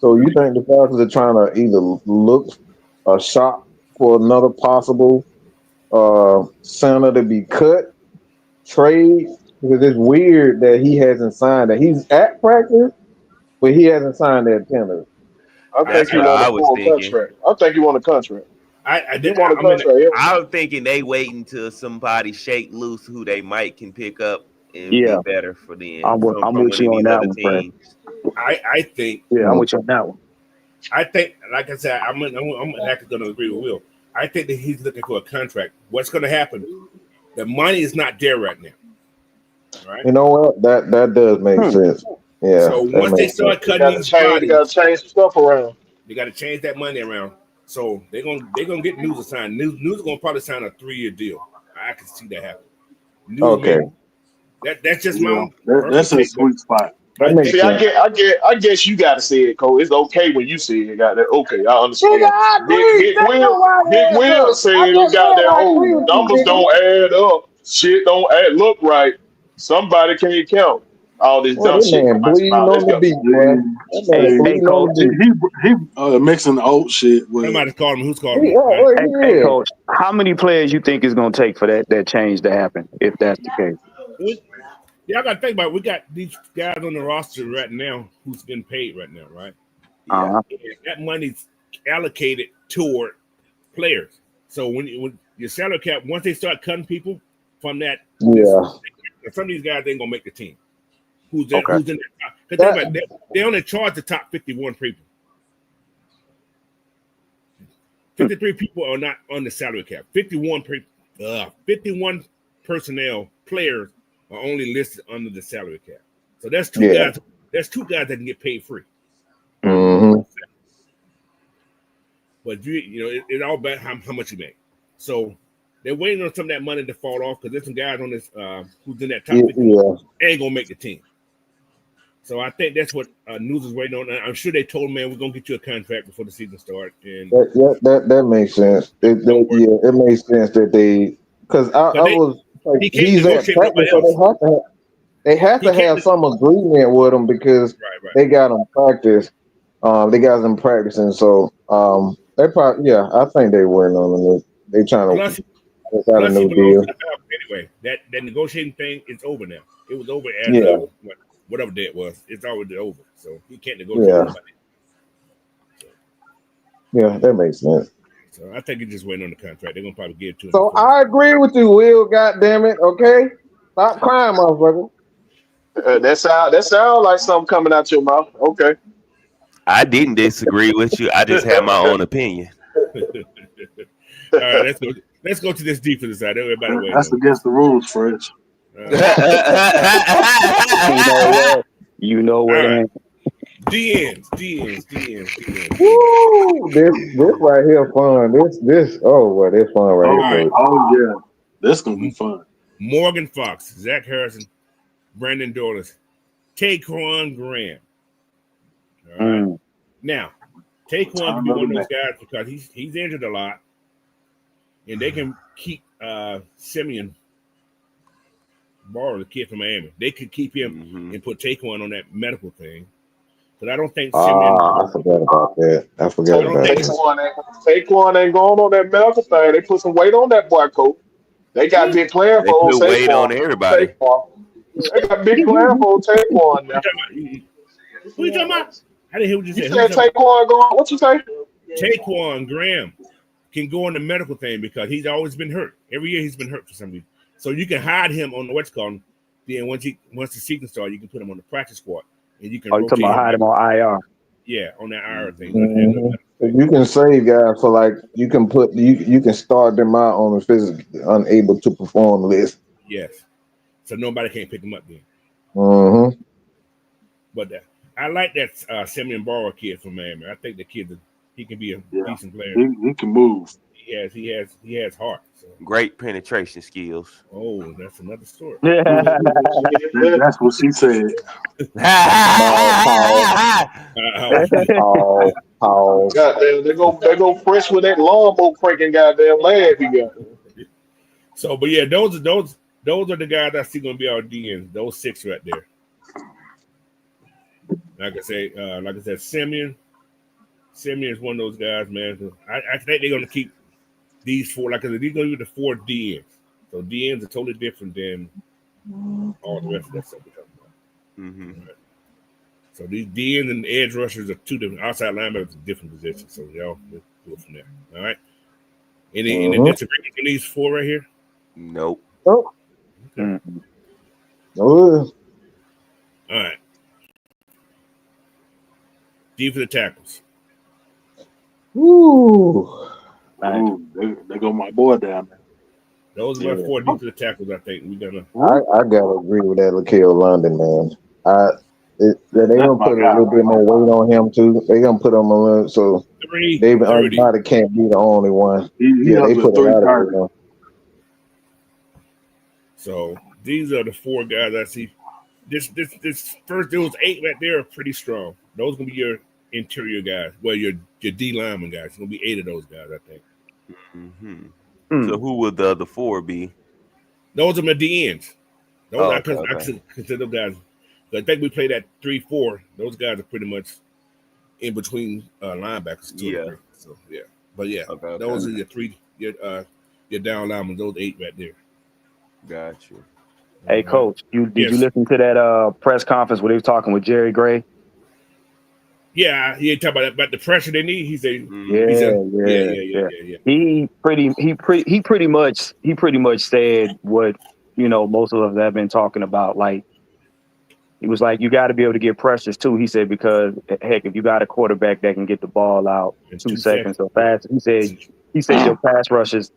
So you think the Falcons are trying to either look or shop for another possible center to be cut, trade? Because it's weird that he hasn't signed that. He's at practice, but he hasn't signed that tender. I think he want a full contract. I think he want a contract. I was thinking they waiting till somebody shake loose who they might can pick up and be better for them. I'm with you on that one, Fred. I think. Yeah, I'm with you on that one. I think, like I said, I'm actually going to agree with Will. I think that he's looking for a contract. What's going to happen? The money is not there right now. Right? You know what? That does make sense. Yeah. So once they start cutting these bodies, they got to change stuff around. They got to change that money around. So they're gonna get News to sign. News is gonna probably sign a 3-year deal. I can see that happen. Okay. That's just my that's a sweet spot. See, I guess you got to say it, Cole. It's okay when you say it. Got that? Okay, I understand. Big Will said it. Got that? Oh, numbers don't add up. Shit don't look right. Somebody can't count all this dumb shit. Hey, Coach. He mixing old shit with. Somebody's calling me. Who's calling me? Hey, Coach. How many players you think it's gonna take for that change to happen? If that's the case. Yeah, I got to think about it. We got these guys on the roster right now who's getting paid right now, right? Uh-huh. That money's allocated toward players. So when your salary cap, once they start cutting people from that, some of these guys ain't gonna make the team. Who's in there? Because they only charge the top 51 people. 53 people are not on the salary cap. 51 personnel players are only listed under the salary cap. So that's two guys. There's 2 guys that can get paid free. Mm-hmm. But it's all about how much you make. So they're waiting on some of that money to fall off because there's some guys on this who's in that top 50 ain't gonna make the team. So I think that's what News is waiting on. I'm sure they told him, man, we're gonna get you a contract before the season starts. And that makes sense. It makes sense that they because he's at practice, so they have to have some agreement with him because they got him practice. They got them practicing, so they probably I think they were on it. They trying to get a new deal. Anyway, that negotiating thing is over now. It was over as whatever day it was. It's already over, so he can't negotiate. Yeah, that makes sense. So I think he's just waiting on the contract. They're gonna probably give it to him. So I agree with you, Will. God damn it. Okay, stop crying, motherfucker. That sound like something coming out your mouth. Okay. I didn't disagree with you. I just have my own opinion. All right, let's go to this defensive side. Everybody That's against the rules, French. You know what? DNs. Woo! This right here fun. This fun right here. Oh yeah, this gonna be fun. Morgan Fox, Zach Harrison, Brandon Dorless, Taquan Graham. All right. Now, Taquan can be one of those guys because he's injured a lot, and they can keep Simeon Barrow, the kid from Miami. They could keep him and put Taquan on that medical thing. But I don't think Simeon. I forgot about that. I forgot So about that. Saquon ain't going on that medical thing. They put some weight on that boy, coach. They got big plan They for old put weight on Saquon. everybody. They got big plan for old Saquon now. Who you talking about? I didn't hear what you You said. said Saquon going? What you say? Taquan Graham can go on the medical thing because he's always been hurt. Every year he's been hurt for some reason. So you can hide him on the what's called. Then once the season starts, you can put him on the practice squad and you can. Oh, you talking about hide him on IR? Yeah, on that IR thing. Mm-hmm. You can save guys for like you can start them out on the physically unable to perform list. Yes, so nobody can't pick him up then. Mm-hmm. But I like that Simeon Barrow kid from Miami. I think the kid he can be a decent player. He can move. He has heart. So. Great penetration skills. Oh, that's another story. That's what she said. Goddamn, they go fresh with that lawnmower cranking goddamn lad he got. So, but yeah, those are the guys I see going to be our DNs. Those 6 right there. Like I said, Simeon is one of those guys, man. I think they're going to keep these 4. Like I said, these are going to be the 4 DNs. So DNs are totally different than all the rest of that stuff we're talking about. Mm-hmm. Right. So these DNs and edge rushers are 2 different. Outside linebackers are different positions. So y'all let's go from there. All right. Any disagreement in these 4 right here? Nope. Oh. Okay. Oh. All right. D for the tackles. Ooh. They go my boy down there. Those are my 4 D for the tackles. I think we're gonna. I gotta agree with that Lakeil London, man. They're gonna put a little bit more weight on him too. They're gonna put him on so David Onyemata can't be the only one. They put a lot of weight on. So these are the 4 guys I see. This first, those 8 right there are pretty strong. Those gonna be your interior guys. Well, your D lineman guys. It's gonna be 8 of those guys, I think. Mm-hmm. So who would the other 4 be? Those are my DNs. Those I okay. consider those guys. I think we play that 3-4. Those guys are pretty much in between linebackers too. Yeah. So yeah, but yeah, Okay. those are your 3 your down linemen. Those 8 right there. Got you. Hey, Coach, did you listen to that press conference where they were talking with Jerry Gray? Yeah, he talked about the pressure they need. He said, yeah. He pretty much said what most of us have been talking about. Like he was like, you got to be able to get pressures too. He said because heck, if you got a quarterback that can get the ball out in 2 seconds so fast, he said your pass rush is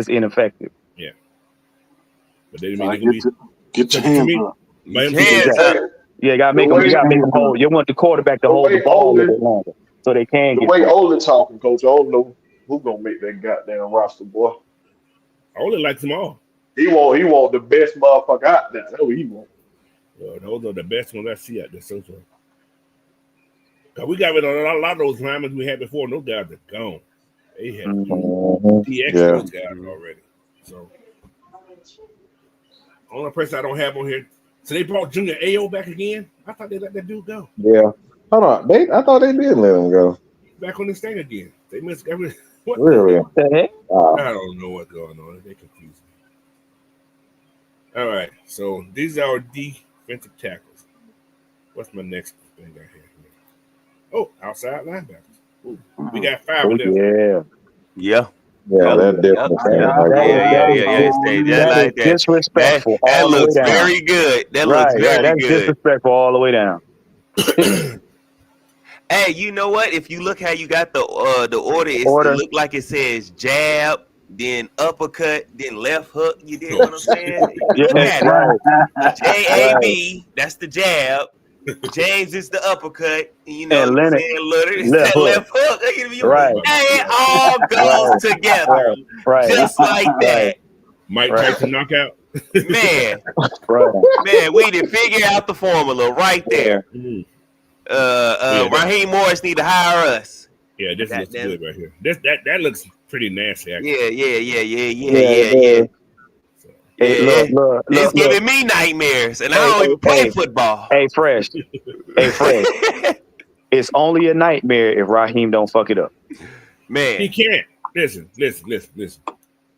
ineffective. Yeah, but they didn't get your hands up. Yeah, you gotta make them hold. You want the quarterback to hold the ball a little bit longer, so they can. The way Olin talking, Coach, I don't know who's gonna make that goddamn roster, boy. Olin likes them all. He want the best motherfucker out there. That's what he want. Well, those are the best ones I see out there so far. Cause we got rid of a lot of those linemen we had before. And those guys are gone. They have DX those guys already. So, only person I don't have on here. So they brought Junior Ayo back again. I thought they let that dude go. Yeah. Hold on. I thought they did let him go. Back on this thing again. They missed every. What really? I don't know what's going on. They confused me. All right. So these are our defensive tackles. What's my next thing I have here? Oh, outside linebackers. Ooh, we got 5 of them. Yeah. Yeah, that definitely. That is disrespectful. That looks very good. That looks very that's good. Disrespectful all the way down. Hey, you know what? If you look how you got the order, it look like it says jab, then uppercut, then left hook. You get what I'm saying? JAB, that's the jab. James is the uppercut. And Leonard is that left hook. Right. It all goes together. Right. Just like that. Mike Tyson knockout. Man. Man, we did figure out the formula right there. Raheem Morris need to hire us. Yeah, this looks good right here. That looks pretty nasty. Actually. Yeah. Look, it's giving me nightmares, and I don't even play football. Hey, Fresh. It's only a nightmare if Raheem don't fuck it up. Man, He can't. Listen.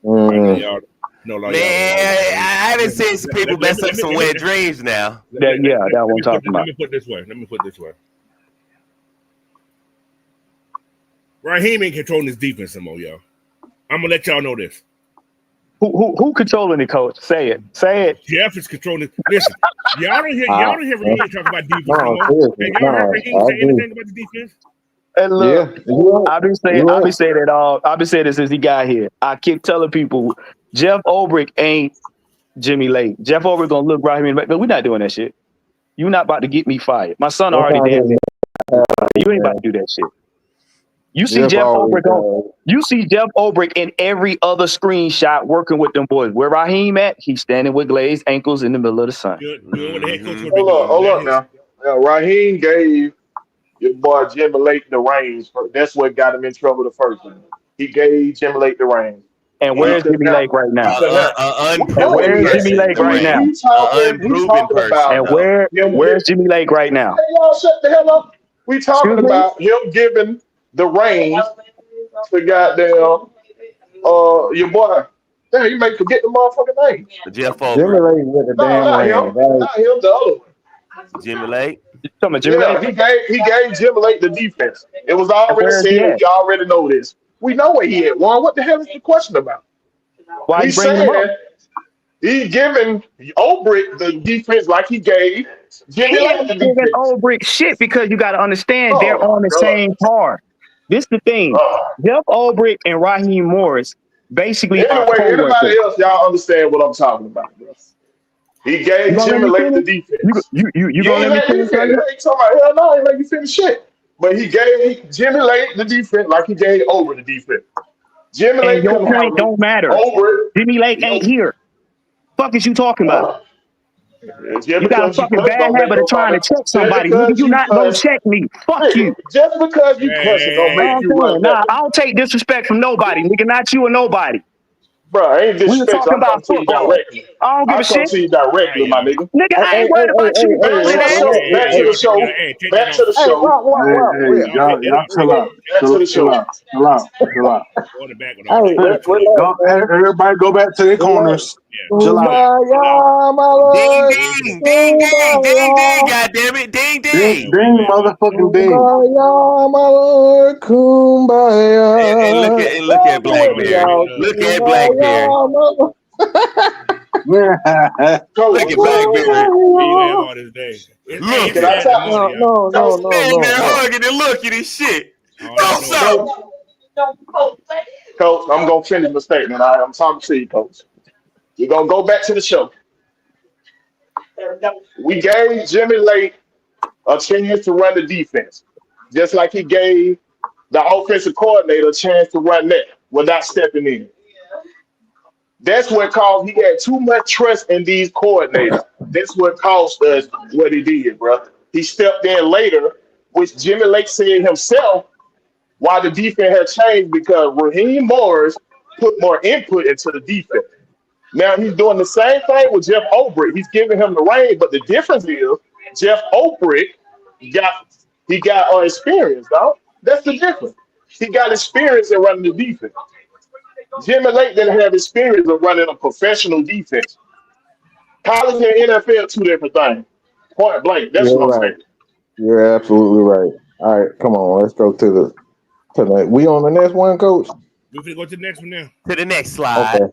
Mm. Y'all know, like, man, I done seen some people mess up some wet dreams now. That what I'm talking about. Let me put it this way. Raheem ain't controlling his defense no more, y'all. I'm gonna let y'all know this. Who controlling it, coach? Say it. Jeff is controlling it. Listen, y'all don't hear Raheem talk about defense no more. seriously, Have y'all heard Raheem say anything about the defense? And look, Yeah. I've been saying it since he got here. I keep telling people Jeff Ulbrich ain't Jimmy Lake. Jeff Ulbrich gonna look Raheem, but we're not doing that shit. You're not about to get me fired. My son already damn it. You ain't about to do that shit. You see Jeff Ulbrich in every other screenshot working with them boys. Where Raheem at? He's standing with glazed ankles in the middle of the sun. Hold up now. Raheem gave your boy Jimmy Lake the reins. That's what got him in trouble the first time. He gave Jimmy Lake the reins. And where's Jimmy Lake right now? Unproven Where's Jimmy Lake right now? He's talking about. And where's Jimmy Lake right now? Hey, y'all shut the hell up. We talking about him giving the reins to goddamn your boy. Damn, you make forget the motherfucking name. Jeff Jimmy Ulbrich. Lake with the No, damn not ring. him. Not him. The other one. Jimmy Lake. Talking about Jimmy Lake? He gave Jimmy Lake the defense. It was already Where is he said. at? We already know this. We know where he at. Warren, what the hell is the question about? Why you He's bringing him saying up? he giving Ulbrich the defense like he gave Jimmy He Lake ain't the giving defense. Ulbrich shit because you got to understand Oh, they're on the God. same par. This the thing. Jeff Ulbrich and Raheem Morris basically are Anyway, co-workers. anybody else, y'all understand what I'm talking about, bro. He gave Jimmy Lake the defense. You He gonna ain't let me let you finish? finish. I ain't talking about hell no, I ain't let you finish shit. But he gave Jimmy Lake the defense like he gave over the defense. Jimmy And Lake your couldn't point handle don't matter. over. Jimmy Lake ain't here. Fuck is you talking about? You got a fucking bad habit of trying to check somebody. Nigga, you not gonna check me. Fuck you. Just because you cussing don't make I'm you saying, run that. I don't take disrespect from nobody. Nigga, not you or nobody. Bro, I ain't We were disrespectful. talking I come about to you football. directly. I don't give I a come shit. to you directly, my nigga. Nigga, I ain't worried about you. Back to the show. Back to the show. Back to the Hey, show. Hey, y'all chill out. Back to the show. Chill out. hey, Everybody go back to their corners. Chill out. Kumbaya, my Ding, Lord. ding, ding, ding, ding, ding, Kumbaya. goddammit, ding, Ding, ding. motherfucking ding. Kumbaya, my Lord. Kumbaya. And look at Stand with me, Blackberry. y'all. Look at Blackberry. Kumbaya, my Coach, Look at Blackberry. Look, can I talk? No. Stand there hugging and looking at shit. What's up? Coach, I'm gonna finish my statement. I'm talking to you, Coach. You're gonna go back to the show. We gave Jimmy Lake a chance to run the defense, just like he gave the offensive coordinator a chance to run that without stepping in. That's what caused he had too much trust in these coordinators. That's what caused us what he did, bro. He stepped in later, which Jimmy Lake said himself, why the defense had changed because Raheem Morris put more input into the defense. Now he's doing the same thing with Jeff Ulbrich. He's giving him the reign, but the difference is Jeff Ulbrich got experience, dog. That's the difference. He got experience in running the defense. Jimmy Lake didn't have experience of running a professional defense. College and NFL, two different things. Point blank. That's You're what I'm right. saying. You're absolutely right. All right, come on. Let's go to the. We on the next one, Coach? We're going to go to the next one now. To the next slide. Okay.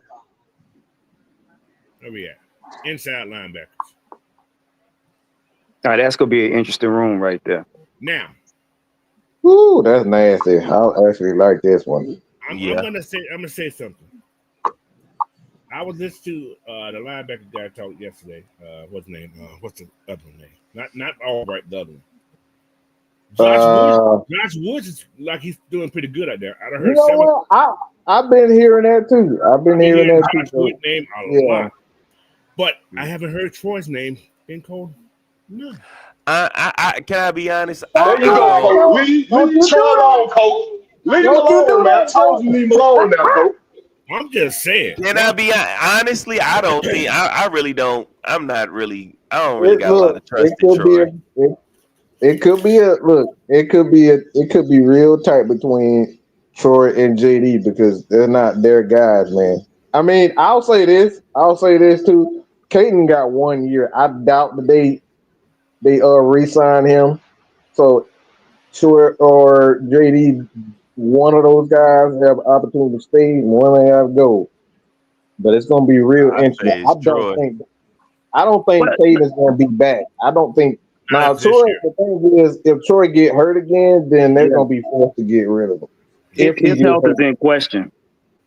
Where we at? Inside linebackers. All right, that's gonna be an interesting room right there. Now, Ooh, that's nasty. I actually like this one. I'm gonna say something. I was listening to the linebacker guy talk yesterday. What's his name? What's the other name? Not Albright, the other one. Josh Woods is like he's doing pretty good out there. I heard You know what? I've been hearing that too. I've been hearing that Josh too. Woods' name a lot, but I haven't heard Troy's name being called. No. Can I be honest? There you go, Coach. Leave Troy alone, Coach. Leave him alone, man. I told you leave him alone now, Coach. I'm just saying. Can I be honestly? I don't think. I really don't. I'm not really. I don't really got a lot of trust in Troy. It It could be a look. It could be real tight between Troy and JD because they're not their guys, man. I mean, I'll say this. I'll say this too. Caden got 1 year. I doubt that they re-sign him. So Troy or JD, one of those guys have opportunity to stay, and one they have to go. But it's gonna be real I interesting. say it's Troy. I don't think But Caden's gonna be back. I don't think Not now after this Troy. year. The thing is, if Troy get hurt again, then they're yeah, gonna be forced to get rid of him. If he his gets health is hurt, in question.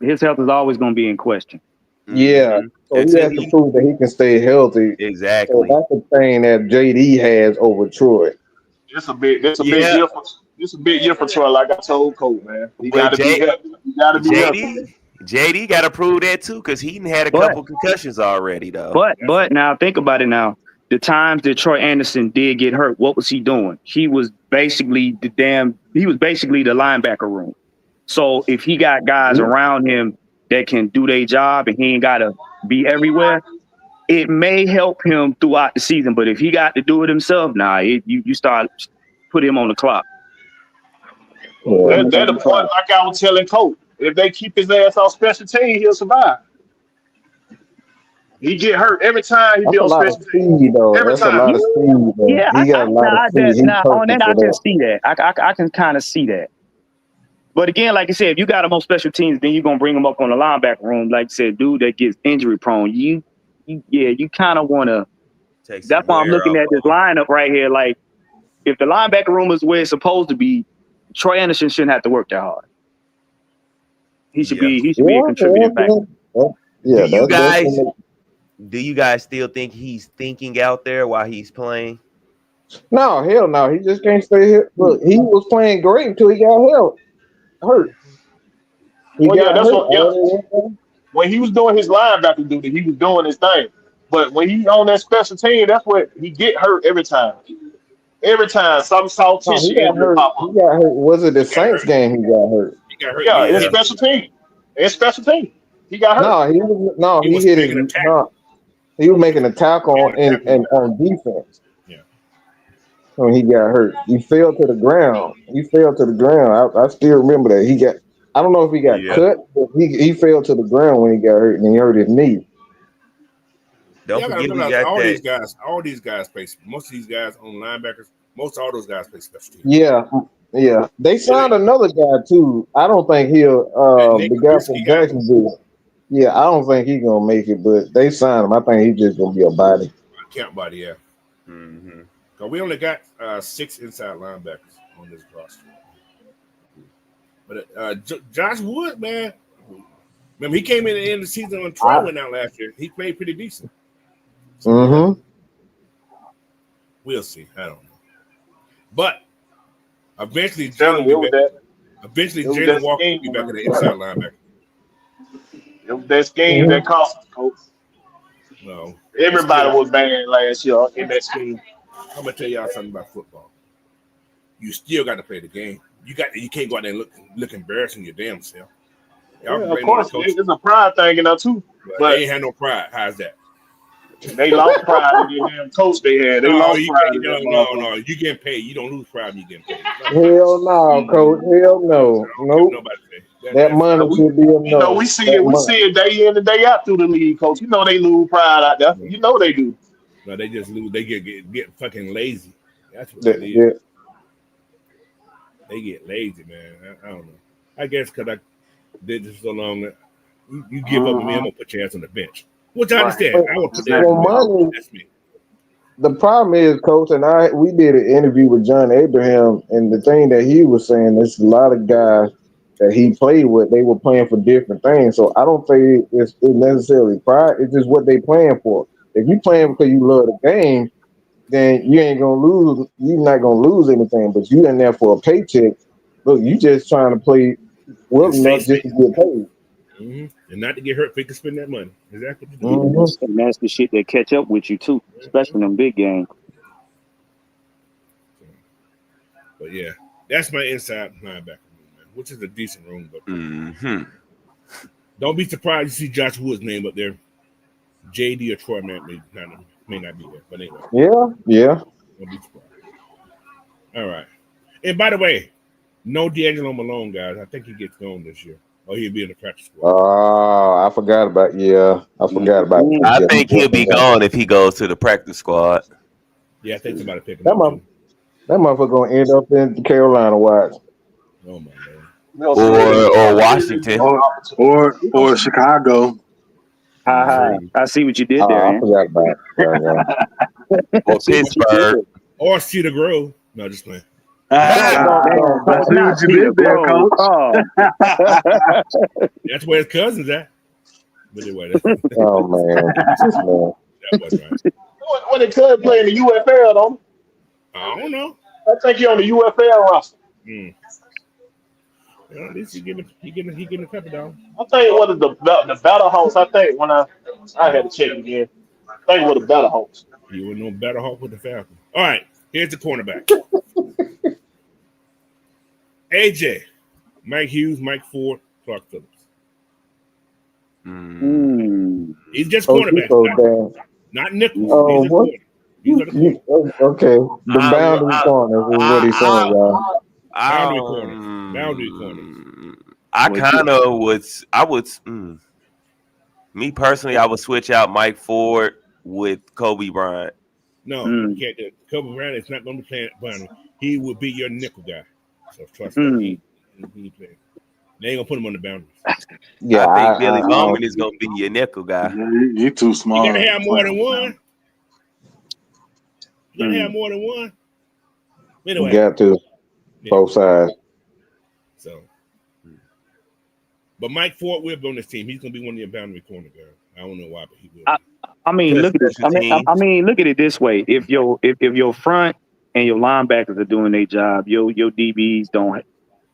His health is always going to be in question. yeah. Mm-hmm. So he Until has to he prove that he can stay healthy. So exactly. that's the thing that JD has over Troy. It's a big. That's a big Yeah, year for. It's a big year for Troy. Like I told Coach, man, he got but to be healthy. He got to be healthy. JD got to prove that too because he had a But couple concussions already though. That's right. now think about it now. The times that Troy Anderson did get hurt, what was he doing? He was basically the linebacker room. So if he got guys around him that can do their job and he ain't gotta be everywhere, it may help him throughout the season. But if he got to do it himself, you start put him on the clock. Yeah. They're the point. Like I was telling Coach, if they keep his ass on special team, he'll survive. He get hurt every time he That's be a on lot of special team. speed, though. Every That's a time. lot of speed, though. Yeah, He got a lot of speed. He's on that perfect I for can that. see that. I can kind of see that. But again, like I said, if you got him on special teams, then you're gonna bring him up on the linebacker room. Like I said, dude that gets injury prone. You kind of want to. Take some That's why I'm wear looking off at this of him. lineup right here. Like, if the linebacker room is where it's supposed to be, Troy Anderson shouldn't have to work that hard. He should Yeah. be a contributing factor. Yeah, Do you that's guys definitely. do you guys still think he's thinking out there while he's playing? No, hell no. He just can't stay here. Look, he was playing great until he got hurt. He Well, yeah, got that's hurt. what. Yeah, when he was doing his linebacker duty, he was doing his thing. But when he on that special team, that's what he get hurt every time. Every time some soft No, tissue he got injury hurt. pop He up. got hurt. Was it the He got Saints hurt. game? He got hurt. He got hurt. Yeah, He in hit special team. In special team, he got hurt. No, he was. No, He he was hit making a his. tackle. No, he was making a tackle Making a tackle. and on defense. Yeah. When he got hurt, he fell to the ground. I still remember that he got. I don't know if he got Yeah. cut, but he fell to the ground when he got hurt, and he hurt his knee. Don't Yeah, I gotta forget we realize got all that. these guys play. Most of these guys on linebackers, all those guys play special teams. Yeah. They signed another guy too. I don't think he'll. Nick The guy from Trubisky guy. Jacksonville. Yeah, I don't think he's gonna make it, but they signed him. I think he's just gonna be a body. Count body, yeah. Mm-hmm. Cause we only got 6 inside linebackers on this roster. But Josh Wood, man, remember he came in at the end of the season when Troy went out last year. He played pretty decent. So Mm-hmm. we'll see. I don't know. But eventually, Telling you, it was Jaylen that Walker will scheme. be back in the inside linebacker. It was that scheme that cost us, Coach. No, Everybody was banned last year in that scheme. I'm gonna tell y'all something about football. You still got to play the game. You can't go out there and look embarrassing your damn self. Y'all Yeah, of course, it's a pride thing in there too. But they ain't had no pride. How's that? they lost pride in their damn coach they had. They lost pride in that motherfucker. No. You getting paid. You don't lose pride when you getting paid. Hell no, coach. Hell no. Nope. Nobody say. That money should be enough. You know, we see it day in and day out through the league, Coach. You know they lose pride out there. You know they do. No, they just lose. They get fucking lazy. That's what it is. Yeah. They get lazy, man. I don't know. I guess because I did this so long that you give up on me, I'm gonna put your ass on the bench. Which I understand. I will put that on the bench. That's me. The problem is, Coach, and we did an interview with John Abraham, and the thing that he was saying, there's a lot of guys that he played with, they were playing for different things. So I don't think it's necessarily pride. It's just what they playing for. If you playing because you love the game, then you ain't gonna lose. You're not gonna lose anything. But you in there for a paycheck. Look, you just trying to play well enough just to get paid. Mm-hmm. And not to get hurt, to spend that money. Exactly. Mm-hmm. And that's the shit that catch up with you too, especially in them big games. But yeah, that's my inside linebacker room, man, which is a decent room. But don't be surprised you see Josh Wood's name up there. JD or Troy may not be there, but anyway. Yeah. Don't be surprised. All right. And by the way, no D'Angelo Malone, guys. I think he gets going this year. Or he'll be in the practice squad. Oh, I forgot about I forgot about that. I Yeah, think he'll be gone if he goes to the practice squad. Yeah, I think somebody pick him That, up too. that motherfucker gonna end up in Carolina. Watch. Oh my man. We'll see what he Or does. Washington. Or Chicago. I see what you did Oh, there, I man. forgot about it. Or Pittsburgh. Or Cedar Grove. No, just playing. I see what you did there, Coach. Oh. That's where his cousin's at. But anyway, Oh man. that was right. When they could play in the UFL, though, I don't know. I think he on the UFL roster. Well, at least he getting a couple down. I think what is the Battle House? I think when I had to check again. I think what the Battle House. You would know better hope with the Falcons. All right, here's the cornerback. AJ, Mike Hughes, Mike Ford, Clark Phillips. He's just cornerback, not nickels. Oh, what? Okay, the boundary corners is what he's saying, y'all. Boundary corners. I kind of would. Me personally, I would switch out Mike Ford with Kobe Bryant. No, you can't do it. Kobe Bryant is not going to be playing boundary. He will be your nickel guy. So trust me. He playing. They ain't gonna put him on the boundaries. Yeah, I think Billy Bowman is gonna be your nickel guy. You're too small. You gotta have more than one. You gotta have more than one. Anyway, you got to both sides. So, but Mike Ford will be on this team. He's gonna be one of your boundary corner guys. I don't know why, but he will. I mean, look at it. I mean, look at it this way: if your front and your linebackers are doing their job, your DBs don't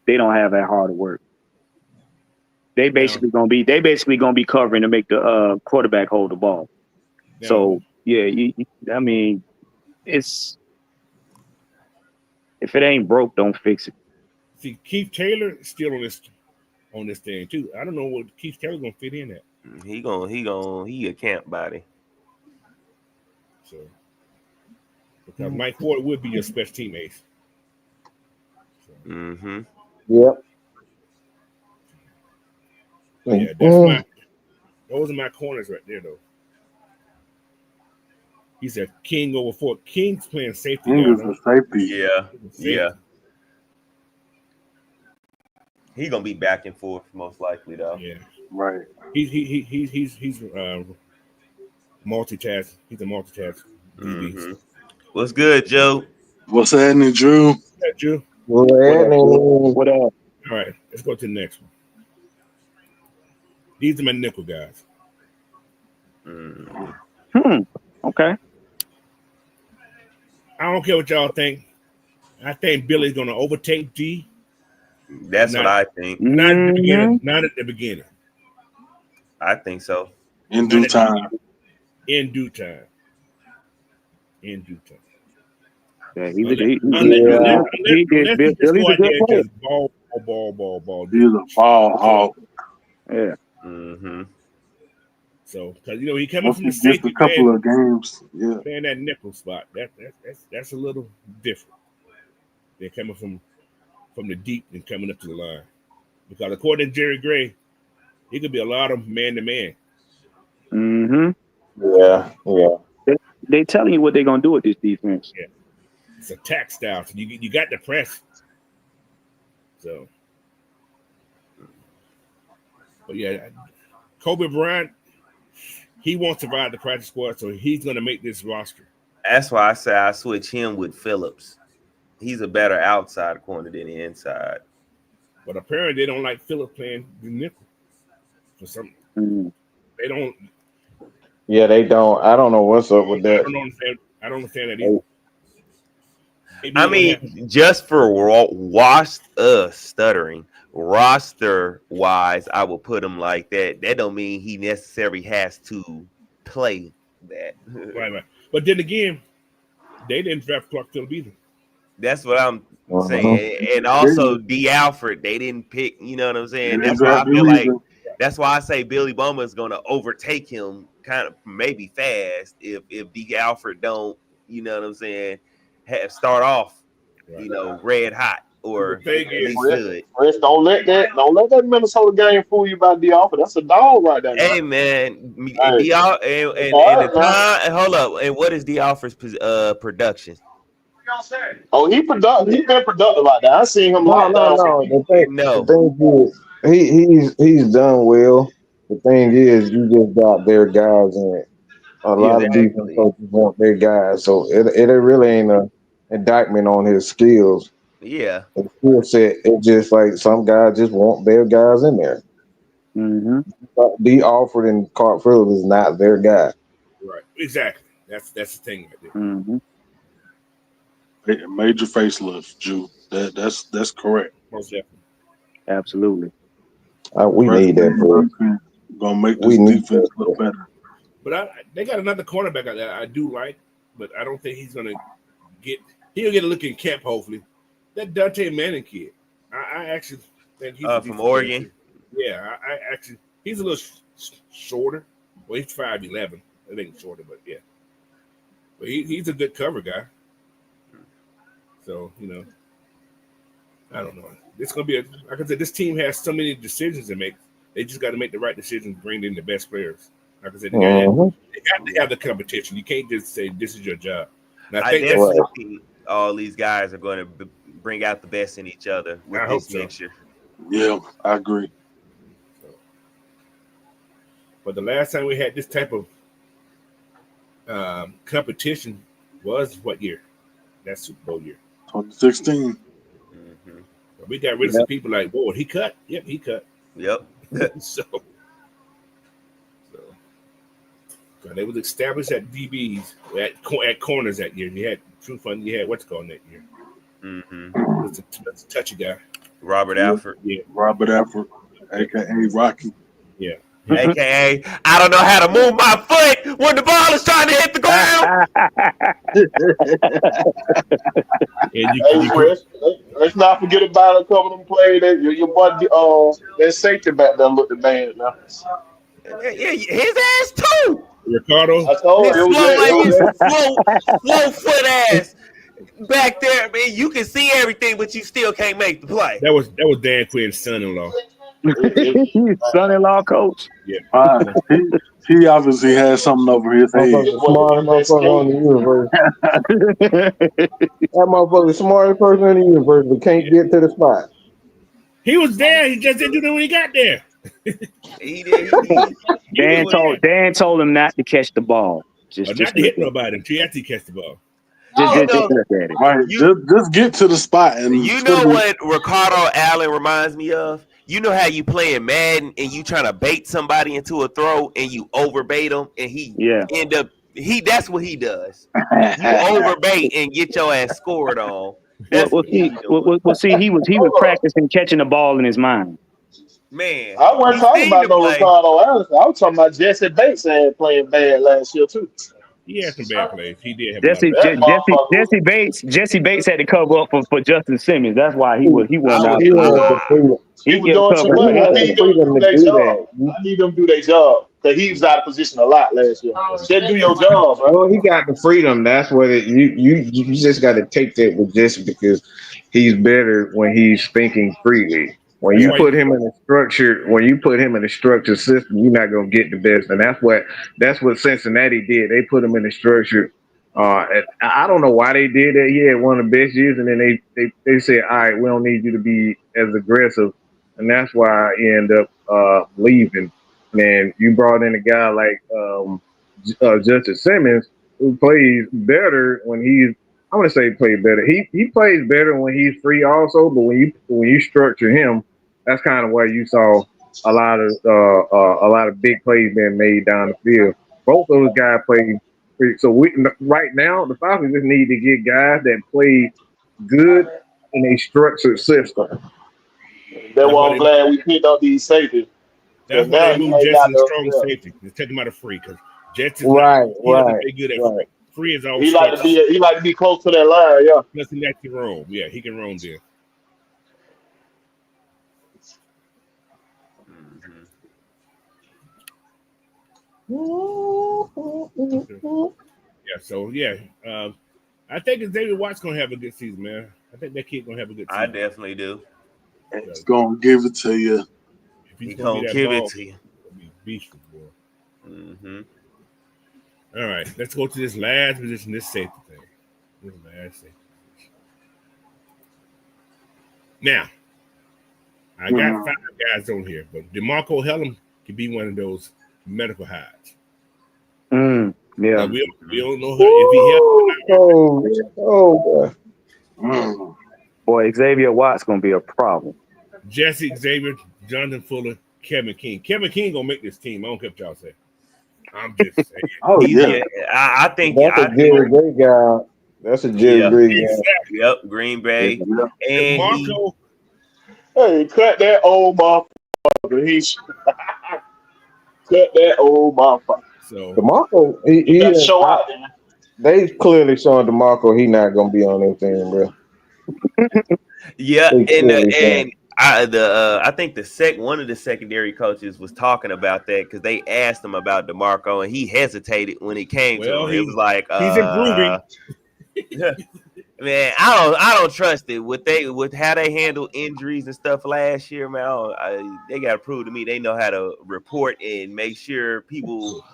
have that hard of work. They basically gonna be covering to make the quarterback hold the ball. Yeah. So yeah, I mean, it's if it ain't broke, don't fix it. See, Keith Taylor is still on this thing too. I don't know what Keith Taylor gonna fit in at. He a camp body. So because Mike Ford would be your special team ace. So. Yep. Yeah, those are my corners right there, though. He's a king over Ford. King's playing safety. King is a safety. Yeah. He's gonna be back and forth most likely, though. Yeah, right. He's multitask. He's a multitask. What's good, Joe? What's happening, Drew? Yeah, Drew. What up? All right, let's go to the next one. These are my nickel guys. Okay. I don't care what y'all think. I think Billy's going to overtake D. That's what I think. Not at the beginning. Not at the beginning. I think so. In due time. In due time. Yeah, Billy's a good player. Ball. He's a ball hawk. Yeah. So, because he came up from the Just safety, a couple of games, playing that nickel spot. That's a little different. They're coming from the deep and coming up to the line. Because according to Jerry Gray, he could be a lot of man to man. Yeah. They telling you what they're gonna do with this defense. Yeah, it's attack style. So you got the press. So, but yeah, Kobe Bryant, he won't survive the practice squad, so he's going to make this roster. That's why I say I switch him with Phillips. He's a better outside corner than the inside. But apparently they don't like Phillips playing the nickel. For some, they don't. Yeah, they don't. I don't know what's up with that. I don't understand that either. I mean, just for roster-wise, I will put him like that. That don't mean he necessarily has to play that. Right. But then again, they didn't draft Clark Phillips either. That's what I'm saying. And also D. Alfred, they didn't pick, you know what I'm saying? That's why I feel like that's why I say Billy Bowman is gonna overtake him kind of maybe fast if D. Alfred don't, you know what I'm saying, start off you know, red hot or The thing at is, least good. Chris, don't let that Minnesota game fool you about D'Alford. That's a dog right there now. Hey man, Hey, and all the right now. time. And hold up, and what is the offers production? Oh, he productive. He been productive like that. I seen him No, locked no, down some no. people. The No, thing is, he's done well. The thing is, you just got their guys in it. A lot of defense exactly. coaches want their guys, so it really ain't a indictment on his skills. Yeah, His skill set. It's just like some guys just want their guys in there. Mm-hmm. D. Alford and Cartfield is not their guy. right? Exactly. That's the thing right there. Mm-hmm. Major facelift, Jew. That's correct. Most definitely. Absolutely. We Rest need of that. the gonna make We this need defense that. look better. But they got another cornerback out there I do like, but I don't think he's gonna get. He'll get a look in camp hopefully. That Dante Manning kid, I actually think he's a from decent player, Oregon. too. Yeah, I actually he's a little shorter. Well, he's 5'11". I think shorter, but yeah. But he's a good cover guy. So I don't know. It's gonna be like I said. This team has so many decisions to make. They just got to make the right decisions, bring in the best players. Like I said, Mhm. they have to have the competition. You can't just say this is your job. And I I think that's. definitely think all these guys are going to bring out the best in each other with I hope this so. next year. Yeah, I agree. But the last time we had this type of competition was what year? That Super Bowl year. 2016. Mm-hmm. We got rid of some people like, whoa, he cut? Yep, he cut. Yep. so they was established at DBs at corners that year. You had True Fun. You had what's called that year. Mm-hmm. That's a touchy guy. Robert Alford, Yeah, Robert Alford, aka Rocky. yeah. aka I don't know how to move my foot when the ball is trying to hit the ground. And Hey, Chris, let's not forget about a couple of them plays that your buddy, that safety back there looked bad now. Yeah, his ass too. Ricardo. I told His you, slow, it his was slow foot ass back there, man. You can see everything, but you still can't make the play. That was Dan Quinn's son-in-law. Son-in-law coach. Yeah. He obviously has something over his head. Motherfucker, smartest motherfucker on the universe. That motherfucker, smartest person in the universe, but can't get to the spot. He was there. He just didn't do that when he got there. He did. He was there. Dan told him not to catch the ball. Just Not to look hit at it. nobody until after he catch the ball. You Just know, look at it. Right, you just get to the spot and you know what Ricardo Allen reminds me of? You know how you playing Madden and you trying to bait somebody into a throw and you overbait them and he Yeah. end up that's what he does. You overbait and get your ass scored on. That's what he be doing. See, he was practicing catching the ball in his mind. Man, I wasn't he talking seen about the no play. Ricardo Allison. I was talking about Jesse Bates and playing bad last year too. He had some bad plays. He did have a lot of That motherfucker, Jesse Bates had to cover up for Justin Simmons. That's why he wasn't I was out He there. had the freedom. he He was get doing too covered. He much. I had the need them to freedom do to their do job. that. I need them to do their job because he was out of position a lot last year. Just do your job, bro. Well, he got the freedom. That's what you just got to take that with Jesse because he's better when he's thinking freely. When That's you why put him in a structured system, you're not gonna get the best. And that's what Cincinnati did. They put him in a structured. I don't know why they did that. He had one of the best years, and then they said, "All right, we don't need you to be as aggressive," and that's why he ended up leaving. And you brought in a guy like Justin Simmons, who plays better when he's. I want to say play better. He plays better when he's free, also. But when you structure him, that's kind of where you saw a lot of big plays being made down the field. Both those guys play. So right now, the Falcons just need to get guys that play good in a structured system. That's that's why why I'm they glad we picked up these safeties. that's Because why now they he moved ain't Jets got to the no. strong Yeah. safety. Just take him out of free because Jets is not. Right, He doesn't right, play good at right. free. Free is all He like to structure. be close to that line. Yeah. Nothing that can roam. Yeah, he can roam there. Mhm. Yeah. So yeah, I think it's David Watt's gonna have a good season, man. I think that kid gonna have a good I season. definitely do. He's gonna give it to you. If he's He gonna gonna be that give ball, it to you. he's gonna be beastly, boy. Mm-hmm. All right, let's go to this last position, this safety thing. This last safety position. Now, I got 5 guys on here, but DeMarco Hellum could be one of those medical hides. Yeah. We don't know if he helped or not. Boy, Xavier Watts gonna be a problem. Jesse Xavier, Jonathan Fuller, Kevin King. Kevin King gonna make this team. I don't care what y'all say. I'm just saying. I think That's a Jerry Gray guy. That's a Jerry Gray guy. Exactly. Yep, Green Bay. And DeMarco, Hey, cut that old motherfucker. He's cut that old motherfucker. so DeMarco, You got to show out, man. they clearly showing DeMarco he not gonna be on their team, bro. yeah, They clearly and I think one of the secondary coaches was talking about that because they asked him about DeMarco and he hesitated when it came to him. It was like he's improving. Man, I don't trust it with how they handle injuries and stuff last year, man. They got to prove to me they know how to report and make sure people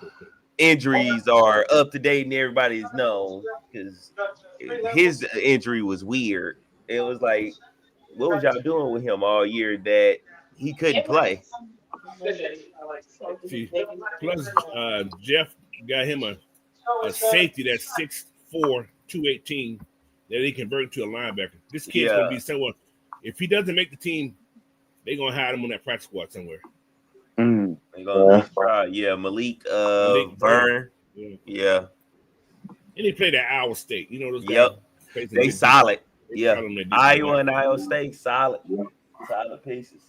injuries are up to date and everybody's known, because his injury was weird. It was like, what was y'all doing with him all year that he couldn't play? See, plus Jeff got him a safety that's 6'4", 218 that he converted to a linebacker. This kid's gonna be someone. If he doesn't make the team, they're gonna hide him on that practice squad somewhere. They're gonna try, Malik Byrne. Yeah. And he played at Iowa State. You know those guys. Yep. They solid. Iowa and Iowa State, solid pieces.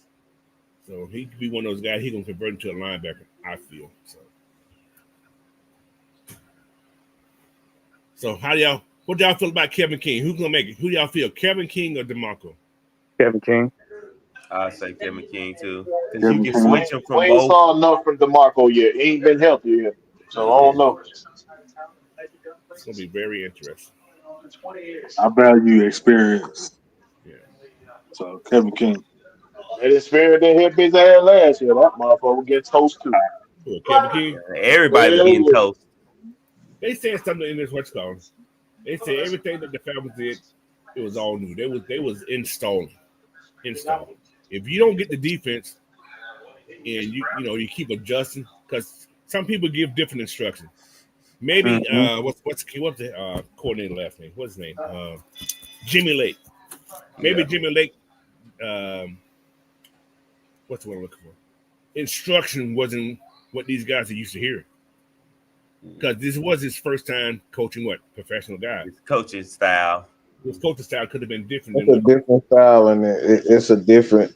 So he could be one of those guys. He's gonna convert into a linebacker, I feel. So what y'all feel about Kevin King? Who's gonna make it? Who y'all feel, Kevin King or DeMarco? Kevin King. I say Kevin King too, because you can switch him from we ain't both. saw enough from DeMarco yet. He ain't been healthy yet, so I don't know. It's gonna be very interesting. I value experience. Yeah. So Kevin King. That experience didn't hit his ass last year. That motherfucker gets toast too. Who, Kevin King? Everybody's getting toast. They said something in this what's called. They said everything that the Falcons did, it was all new. They was installing. If you don't get the defense and you keep adjusting, because some people give different instructions. Maybe what's the coordinator last name? What's his name? Jimmy Lake. Maybe Jimmy Lake. What's the one I'm looking for? Instruction wasn't what these guys are used to hearing. Because this was his first time coaching professional guys. His coaching style. His coaching style could have been different. It's a different style, and it's a different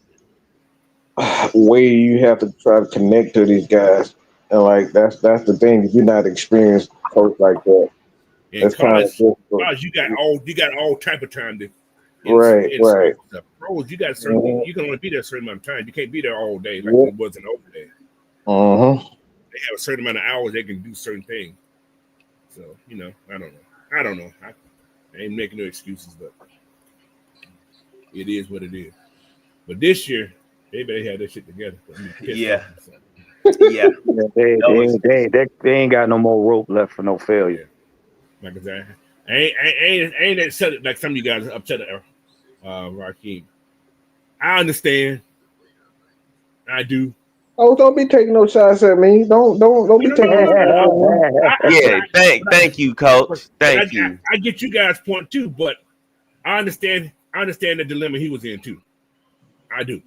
way you have to try to connect to these guys. And like that's the thing. If you're not experienced coach like that, in college, you got all type of time to. Right. Pros, you got certain. You can only be there a certain amount of time. You can't be there all day like it was an open day. They have a certain amount of hours they can do certain things. So I don't know. I ain't making no excuses, but it is what it is. But this year, they better have that shit together. They ain't got no more rope left for no failure. Like I said, I ain't upset like some of you guys are upset at Raheem. I understand. I do. Oh, don't be taking no shots at me. Don't be taking no. Thank you, coach. Thank you. I get you guys' point too, but I understand the dilemma he was in too. I do.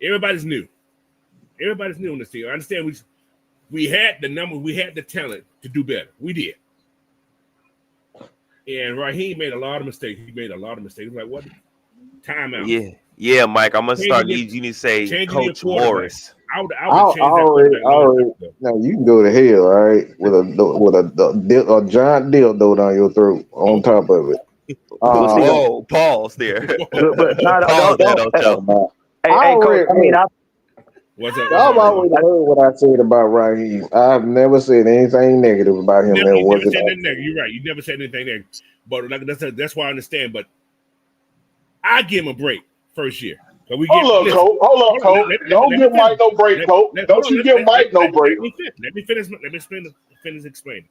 Everybody's new. Everybody's new in this team. I understand we had the number, we had the talent to do better. We did. And Raheem made a lot of mistakes. Like what? Timeout. Yeah, Mike. I'm gonna start needing you to say Coach Morris. I would already. Now you can go to hell, all right, with a giant dildo down your throat on top of it. Whoa, pause there. Hey, Coach. Y'all always heard what I said about Raheem. I've never said anything negative about him. You're right. You never said anything negative. But like that's why I understand. But I give him a break first year. So we Hold up, Coach. Hold up, Coach. Don't give Mike no break, Coach. Don't you give Mike no break. Let me finish. Let me finish explaining.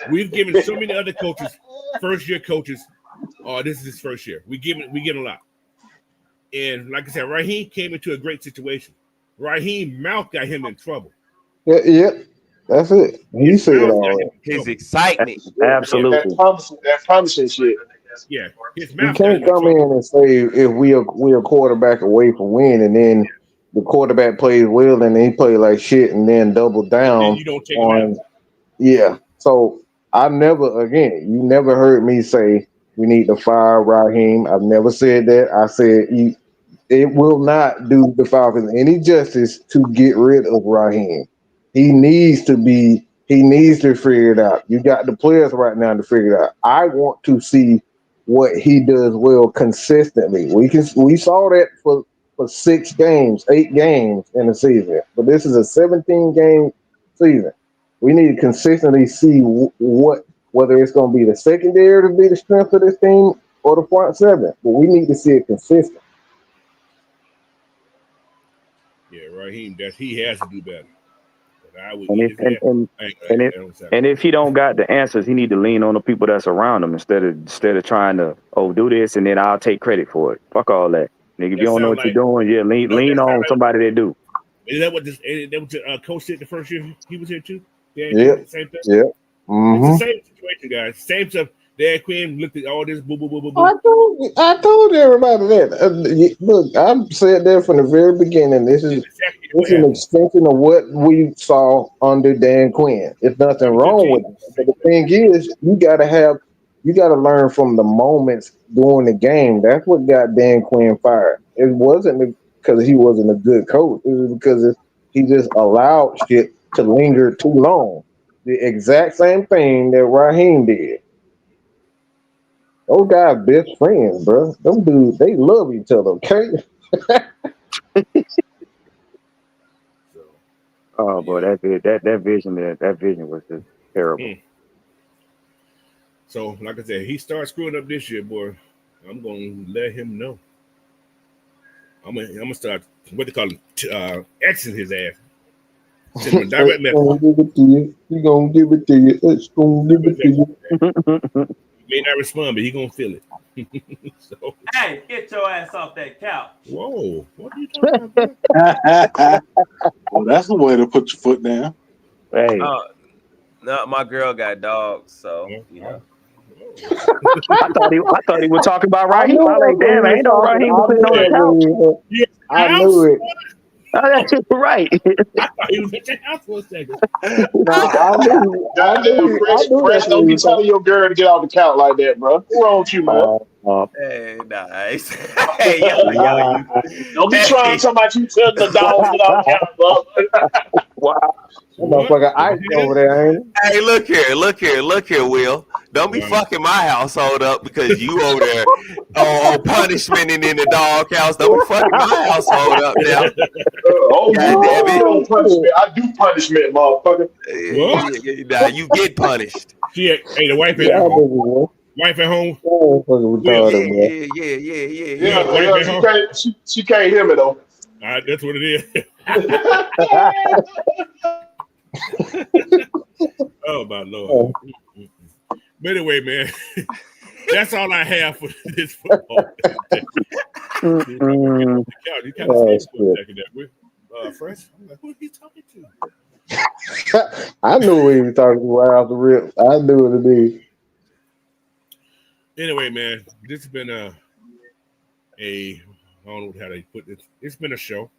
We've given so many other coaches, first year coaches. Oh, this is his first year. We give a lot. And like I said, Raheem came into a great situation. Raheem mouth got him in trouble. Yeah, that's it. He said all his excitement. Absolutely. That promising shit. Yeah, his You mouth. can't come in and say if we a quarterback away from winning, and then the quarterback plays well and he play like shit, and then double down you don't take on. Yeah, so you never heard me say we need to fire Raheem. I've never said that. I said it will not do the Falcons any justice to get rid of Raheem. He needs to figure it out. You got the players right now to figure it out. I want to see what he does well consistently. We saw that for 8 games in the season, but this is a 17-game season. We need to consistently see whether it's going to be the secondary to be the strength of this team or the front seven, but we need to see it consistent. Yeah, Raheem, he has to do better. And if he don't got the answers, he need to lean on the people that's around him instead of trying to do this and then I'll take credit for it. Fuck all that, nigga. If you don't know what you're doing, yeah, lean on somebody that do. Is that what the coach said the first year he was here too? Yeah, same thing. Yeah, it's the same situation, guys. Same stuff. Dan Quinn looked at all this boo boo boo boo boo. I told everybody that. Look, I've said that from the very beginning. This is an extension of what we saw under Dan Quinn. It's nothing wrong with it. But the thing is, you got to learn from the moments during the game. That's what got Dan Quinn fired. It wasn't because he wasn't a good coach. It was because he just allowed shit to linger too long. The exact same thing that Raheem did. Those guys best friends, bro. Them dudes, they love each other, okay? Oh boy, that vision was just terrible. So, like I said, he starts screwing up this year, boy. I'm gonna let him know. I'm gonna start what they call it, Xing his ass. Direct message. He gonna give it to you. It's gonna give it to you. He may not respond, but he gonna feel it. So, hey, get your ass off that couch. Whoa, what are you talking about? Well, that's the way to put your foot down. Hey. No, my girl got dogs, so you know. I thought he was talking about Raheem. I like, damn, ain't no Raheem sitting on the couch. I knew it. Right. I thought he was at your house for a second. Fresh, don't be telling your girl to get off the couch like that, bro. What's wrong with you, man? Hey, nice. Hey, yo, don't be trying to talk about you telling the dog to get off the couch, bro. Wow. Motherfucker, I over there, ain't it? Hey, look here, Will. Don't be fucking my household up because you over there on punishment and in the doghouse. Don't be fucking my household up now. God damn it. Punishment. I do punishment, motherfucker. Nah, you get punished. Hey, the wife at home. Wife at home. Yeah. She can't hear me though. That's what it is. Oh my Lord. But anyway, man, that's all I have for this football. You kind of Fresh? I'm like, who are you talking to? I knew what he was talking to right off the rip. I knew what it is. Anyway, man, this has been I don't know how they put this. It's been a show.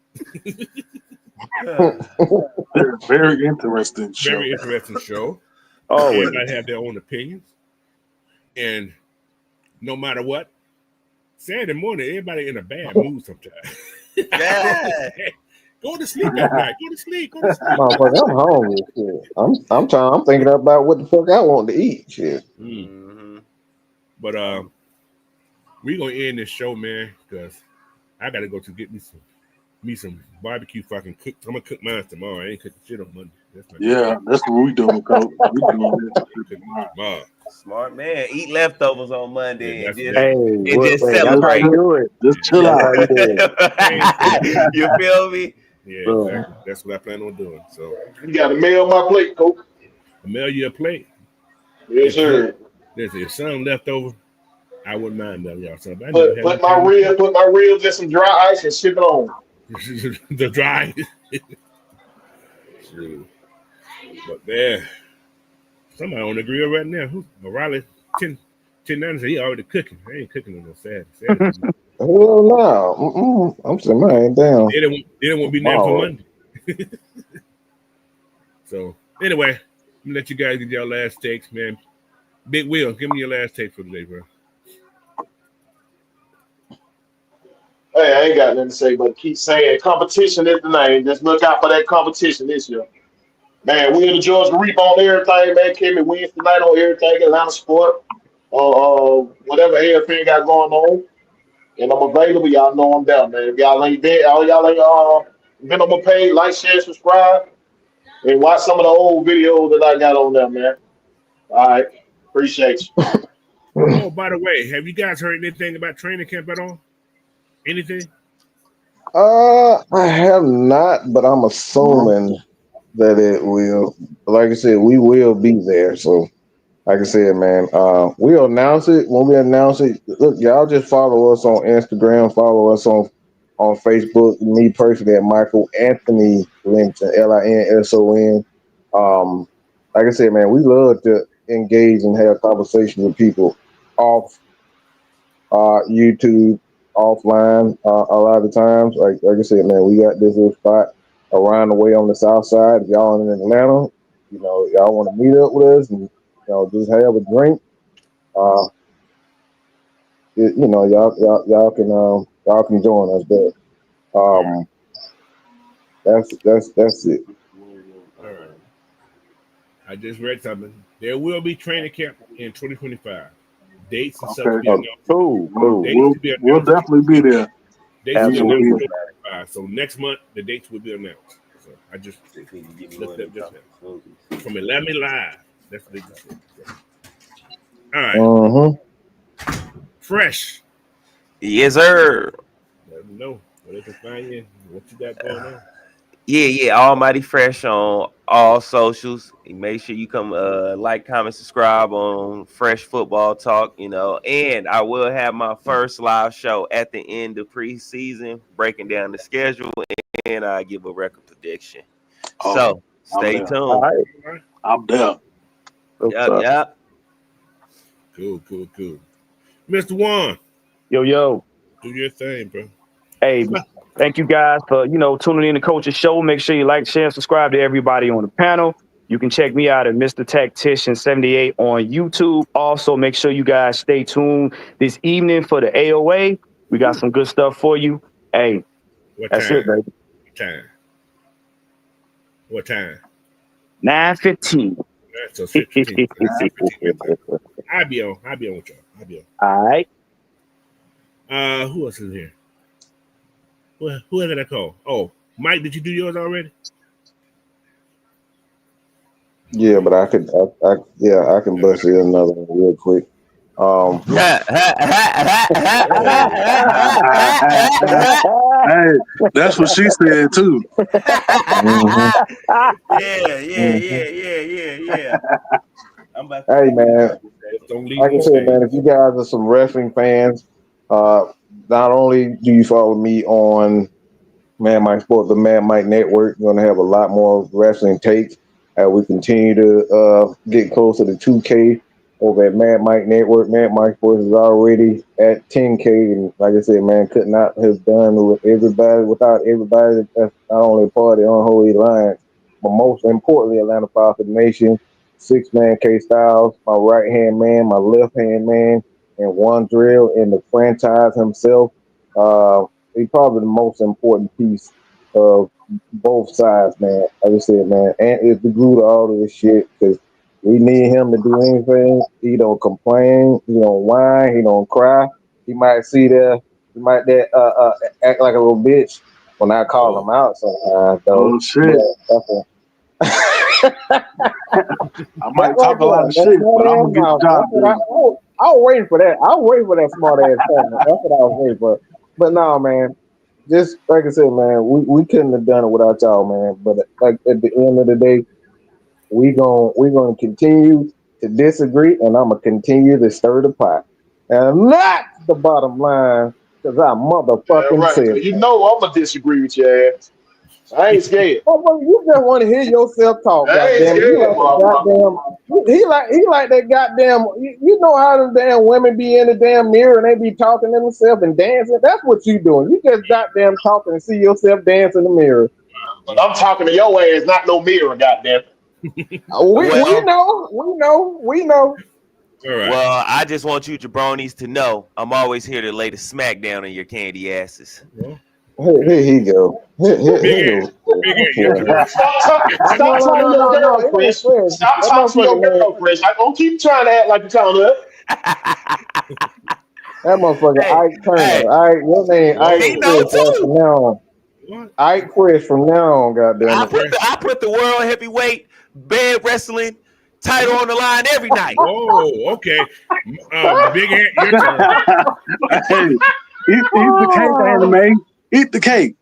Very interesting show. Very interesting show. Oh, everybody have their own opinions, and no matter what, Saturday morning, everybody in a bad mood sometimes. Yeah. Go to sleep at night. Go to sleep. Motherfucker, I'm hungry. Shit. I'm thinking about what the fuck I want to eat. Shit. Mm-hmm. But we gonna end this show, man, because I gotta go to get me some barbecue fucking cook. I'm gonna cook mine tomorrow. I ain't cooking shit on Monday. That's what we doing, Coach. We doing this tomorrow. Smart man. Eat leftovers on Monday and just That's how celebrate. you do it. Just chill That's out. how you do it. You feel me? Yeah, Bro. exactly. That's what I plan on doing. So You got to mail my plate, coach. I mail you a plate. Yes, sir. If something left over, I wouldn't mind that, y'all. So I never Put my ribs in some dry ice and ship it on. the dry. But man, somebody on the grill right now. Who? Riley 10-9 said he already cooking. I ain't cooking on no Saturday. Hell no. I'm saying I ain't down. They don't want to be there for Monday. So anyway, I'm gonna let you guys get your last takes, man. Big Will, give me your last take for today, bro. Hey, I ain't got nothing to say, but keep saying competition is the name. Just look out for that competition this year. Man, we in the Georgia Reap on everything, man. Kimmy wins tonight on everything, Atlanta Sport, whatever everything got going on. And I'm available. Y'all know I'm down, man. If y'all ain't been on my page, like, share, subscribe, and watch some of the old videos that I got on there, man. All right. Appreciate you. Oh, by the way, have you guys heard anything about training camp at all? Anything? I have not, but I'm assuming that it will. Like I said, we will be there. So, like I said, man, we'll announce it when we announce it. Look, y'all just follow us on Instagram, follow us on Facebook. Me personally at Michael Anthony Linton, Linson. Like I said, man, we love to engage and have conversations with people off YouTube, offline. A lot of times, like I said, man, we got this little spot around the way on the south side. If y'all in Atlanta, y'all want to meet up with us and just have a drink. Y'all can join us there. That's it. All right. I just read something. There will be training camp in 2025. Dates and stuff to be announced. Cool. We'll definitely be there. Dates Absolutely. will be announced. So next month the dates will be announced. So I just looked up just now. From 11 Live. That's what they just said. So. All right. Fresh. Yes, sir. Let them know where they can find you. What you got going on? Yeah. Almighty Fresh on all socials. Make sure you come like, comment, subscribe on Fresh Football Talk, and I will have my first live show at the end of preseason, breaking down the schedule, and I give a record prediction. So stay tuned. All right. I'm there. Yep. Cool. Mr. Juan. Yo. Do your thing, bro. Hey, thank you guys for, tuning in to Coach's Show. Make sure you like, share, and subscribe to everybody on the panel. You can check me out at Mr. Tactician 78 on YouTube. Also, make sure you guys stay tuned this evening for the AOA. We got some good stuff for you. Hey, that's it, baby. What time? 9:15. So 15. I'll be on with y'all. All right. Who else is here? Who did I call? Oh, Mike, did you do yours already? Yeah, but I can bust in another one real quick. Hey, that's what she said too. Yeah. Hey, man. Like I said, man, if you guys are some wrestling fans, not only do you follow me on Man Mike Sports, the Man Mike Network, we're going to have a lot more wrestling takes as we continue to get closer to 2K over at Man Mike Network. Man Mike Sports is already at 10K, and like I said, man, could not have done without everybody that's not only a part of the Unholy Alliance, but most importantly, Atlanta Falcons Nation, 6-man K-Styles, my right-hand man, my left-hand man, and one drill in the franchise himself. He's probably the most important piece of both sides, man. Like I said, man, Ant is the glue to all of this shit because we need him to do anything. He don't complain. He don't whine. He don't cry. He might act like a little bitch when I call him out sometimes, though. Oh, shit. I might talk a lot of shit, but I'm gonna get the job done. I was waiting for that. I was waiting for that smart ass comment. That's what I was waiting for. But no, man. Just like I said, man, we couldn't have done it without y'all, man. But like at the end of the day, we're gonna continue to disagree, and I'm gonna continue to stir the pot. And that's the bottom line, because I motherfucking Right. said. You know I'm gonna disagree with your ass. I ain't scared. Oh, you just want to hear yourself talk, I ain't goddamn. You scared, like the motherfucker. goddamn. He like that goddamn. You know how them damn women be in the damn mirror and they be talking to themselves and dancing. That's what you doing. You just goddamn talking and see yourself dance in the mirror. But I'm talking to your ass, not no mirror, goddamn. We Well, know. All right. well, I just want you jabronis to know I'm always here to lay the smack down on your candy asses. Well, Here he go. Here Big he Ant, go. Big Ant, your turn. Stop talking to your No. It ain't girlfriend. fair. Stop That talking to your motherfucker, man. girlfriend. I don't keep trying to act like you're talking to her. That motherfucker Hey, Ike Turner. hey, Your name he Ike know Chris right too. from now on. What? Ike Chris from now on, goddamn it. I put the world heavyweight bed wrestling title on the line every night. Whoa, okay. Big Ant, your turn. Hey, eat the cake, anime. Eat the cake.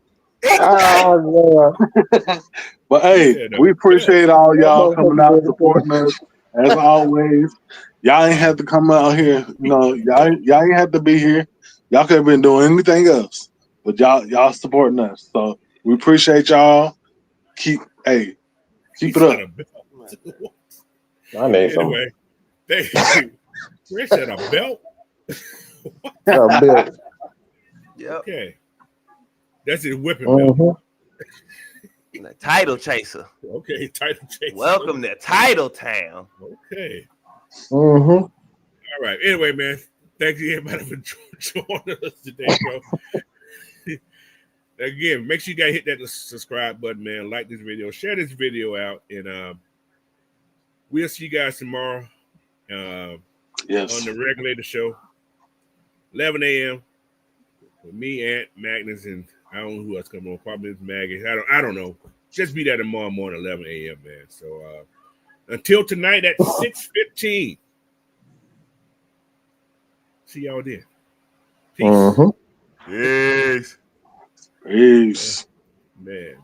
Oh, man. But hey, Yeah, no, we appreciate all That y'all motherfucker coming out did it. supporting us as always. Y'all ain't had to come out here. Y'all ain't had to be here. Y'all could have been doing anything else, but y'all supporting us. So we appreciate y'all. Keep He it said up. a belt. I need some. Anyway, thank you. Chris said a belt. Bill. Yep. Okay. That's his whipping belt. Mm-hmm. The title chaser. Okay, title chase. Welcome to Title Town. Okay. Mm-hmm. All right. Anyway, man, thank you everybody for joining us today, bro. Again, make sure you guys hit that subscribe button, man. Like this video, share this video out, and we'll see you guys tomorrow Yes. on the Regulator Show, 11 a.m. with me, Ant, Magnus, and I don't know who else coming on. Probably it's Maggie. I don't know. Just be there tomorrow morning, 11 a.m., man. So until tonight at 6:15. See y'all then. Peace. Mm-hmm. Peace. Peace. Man.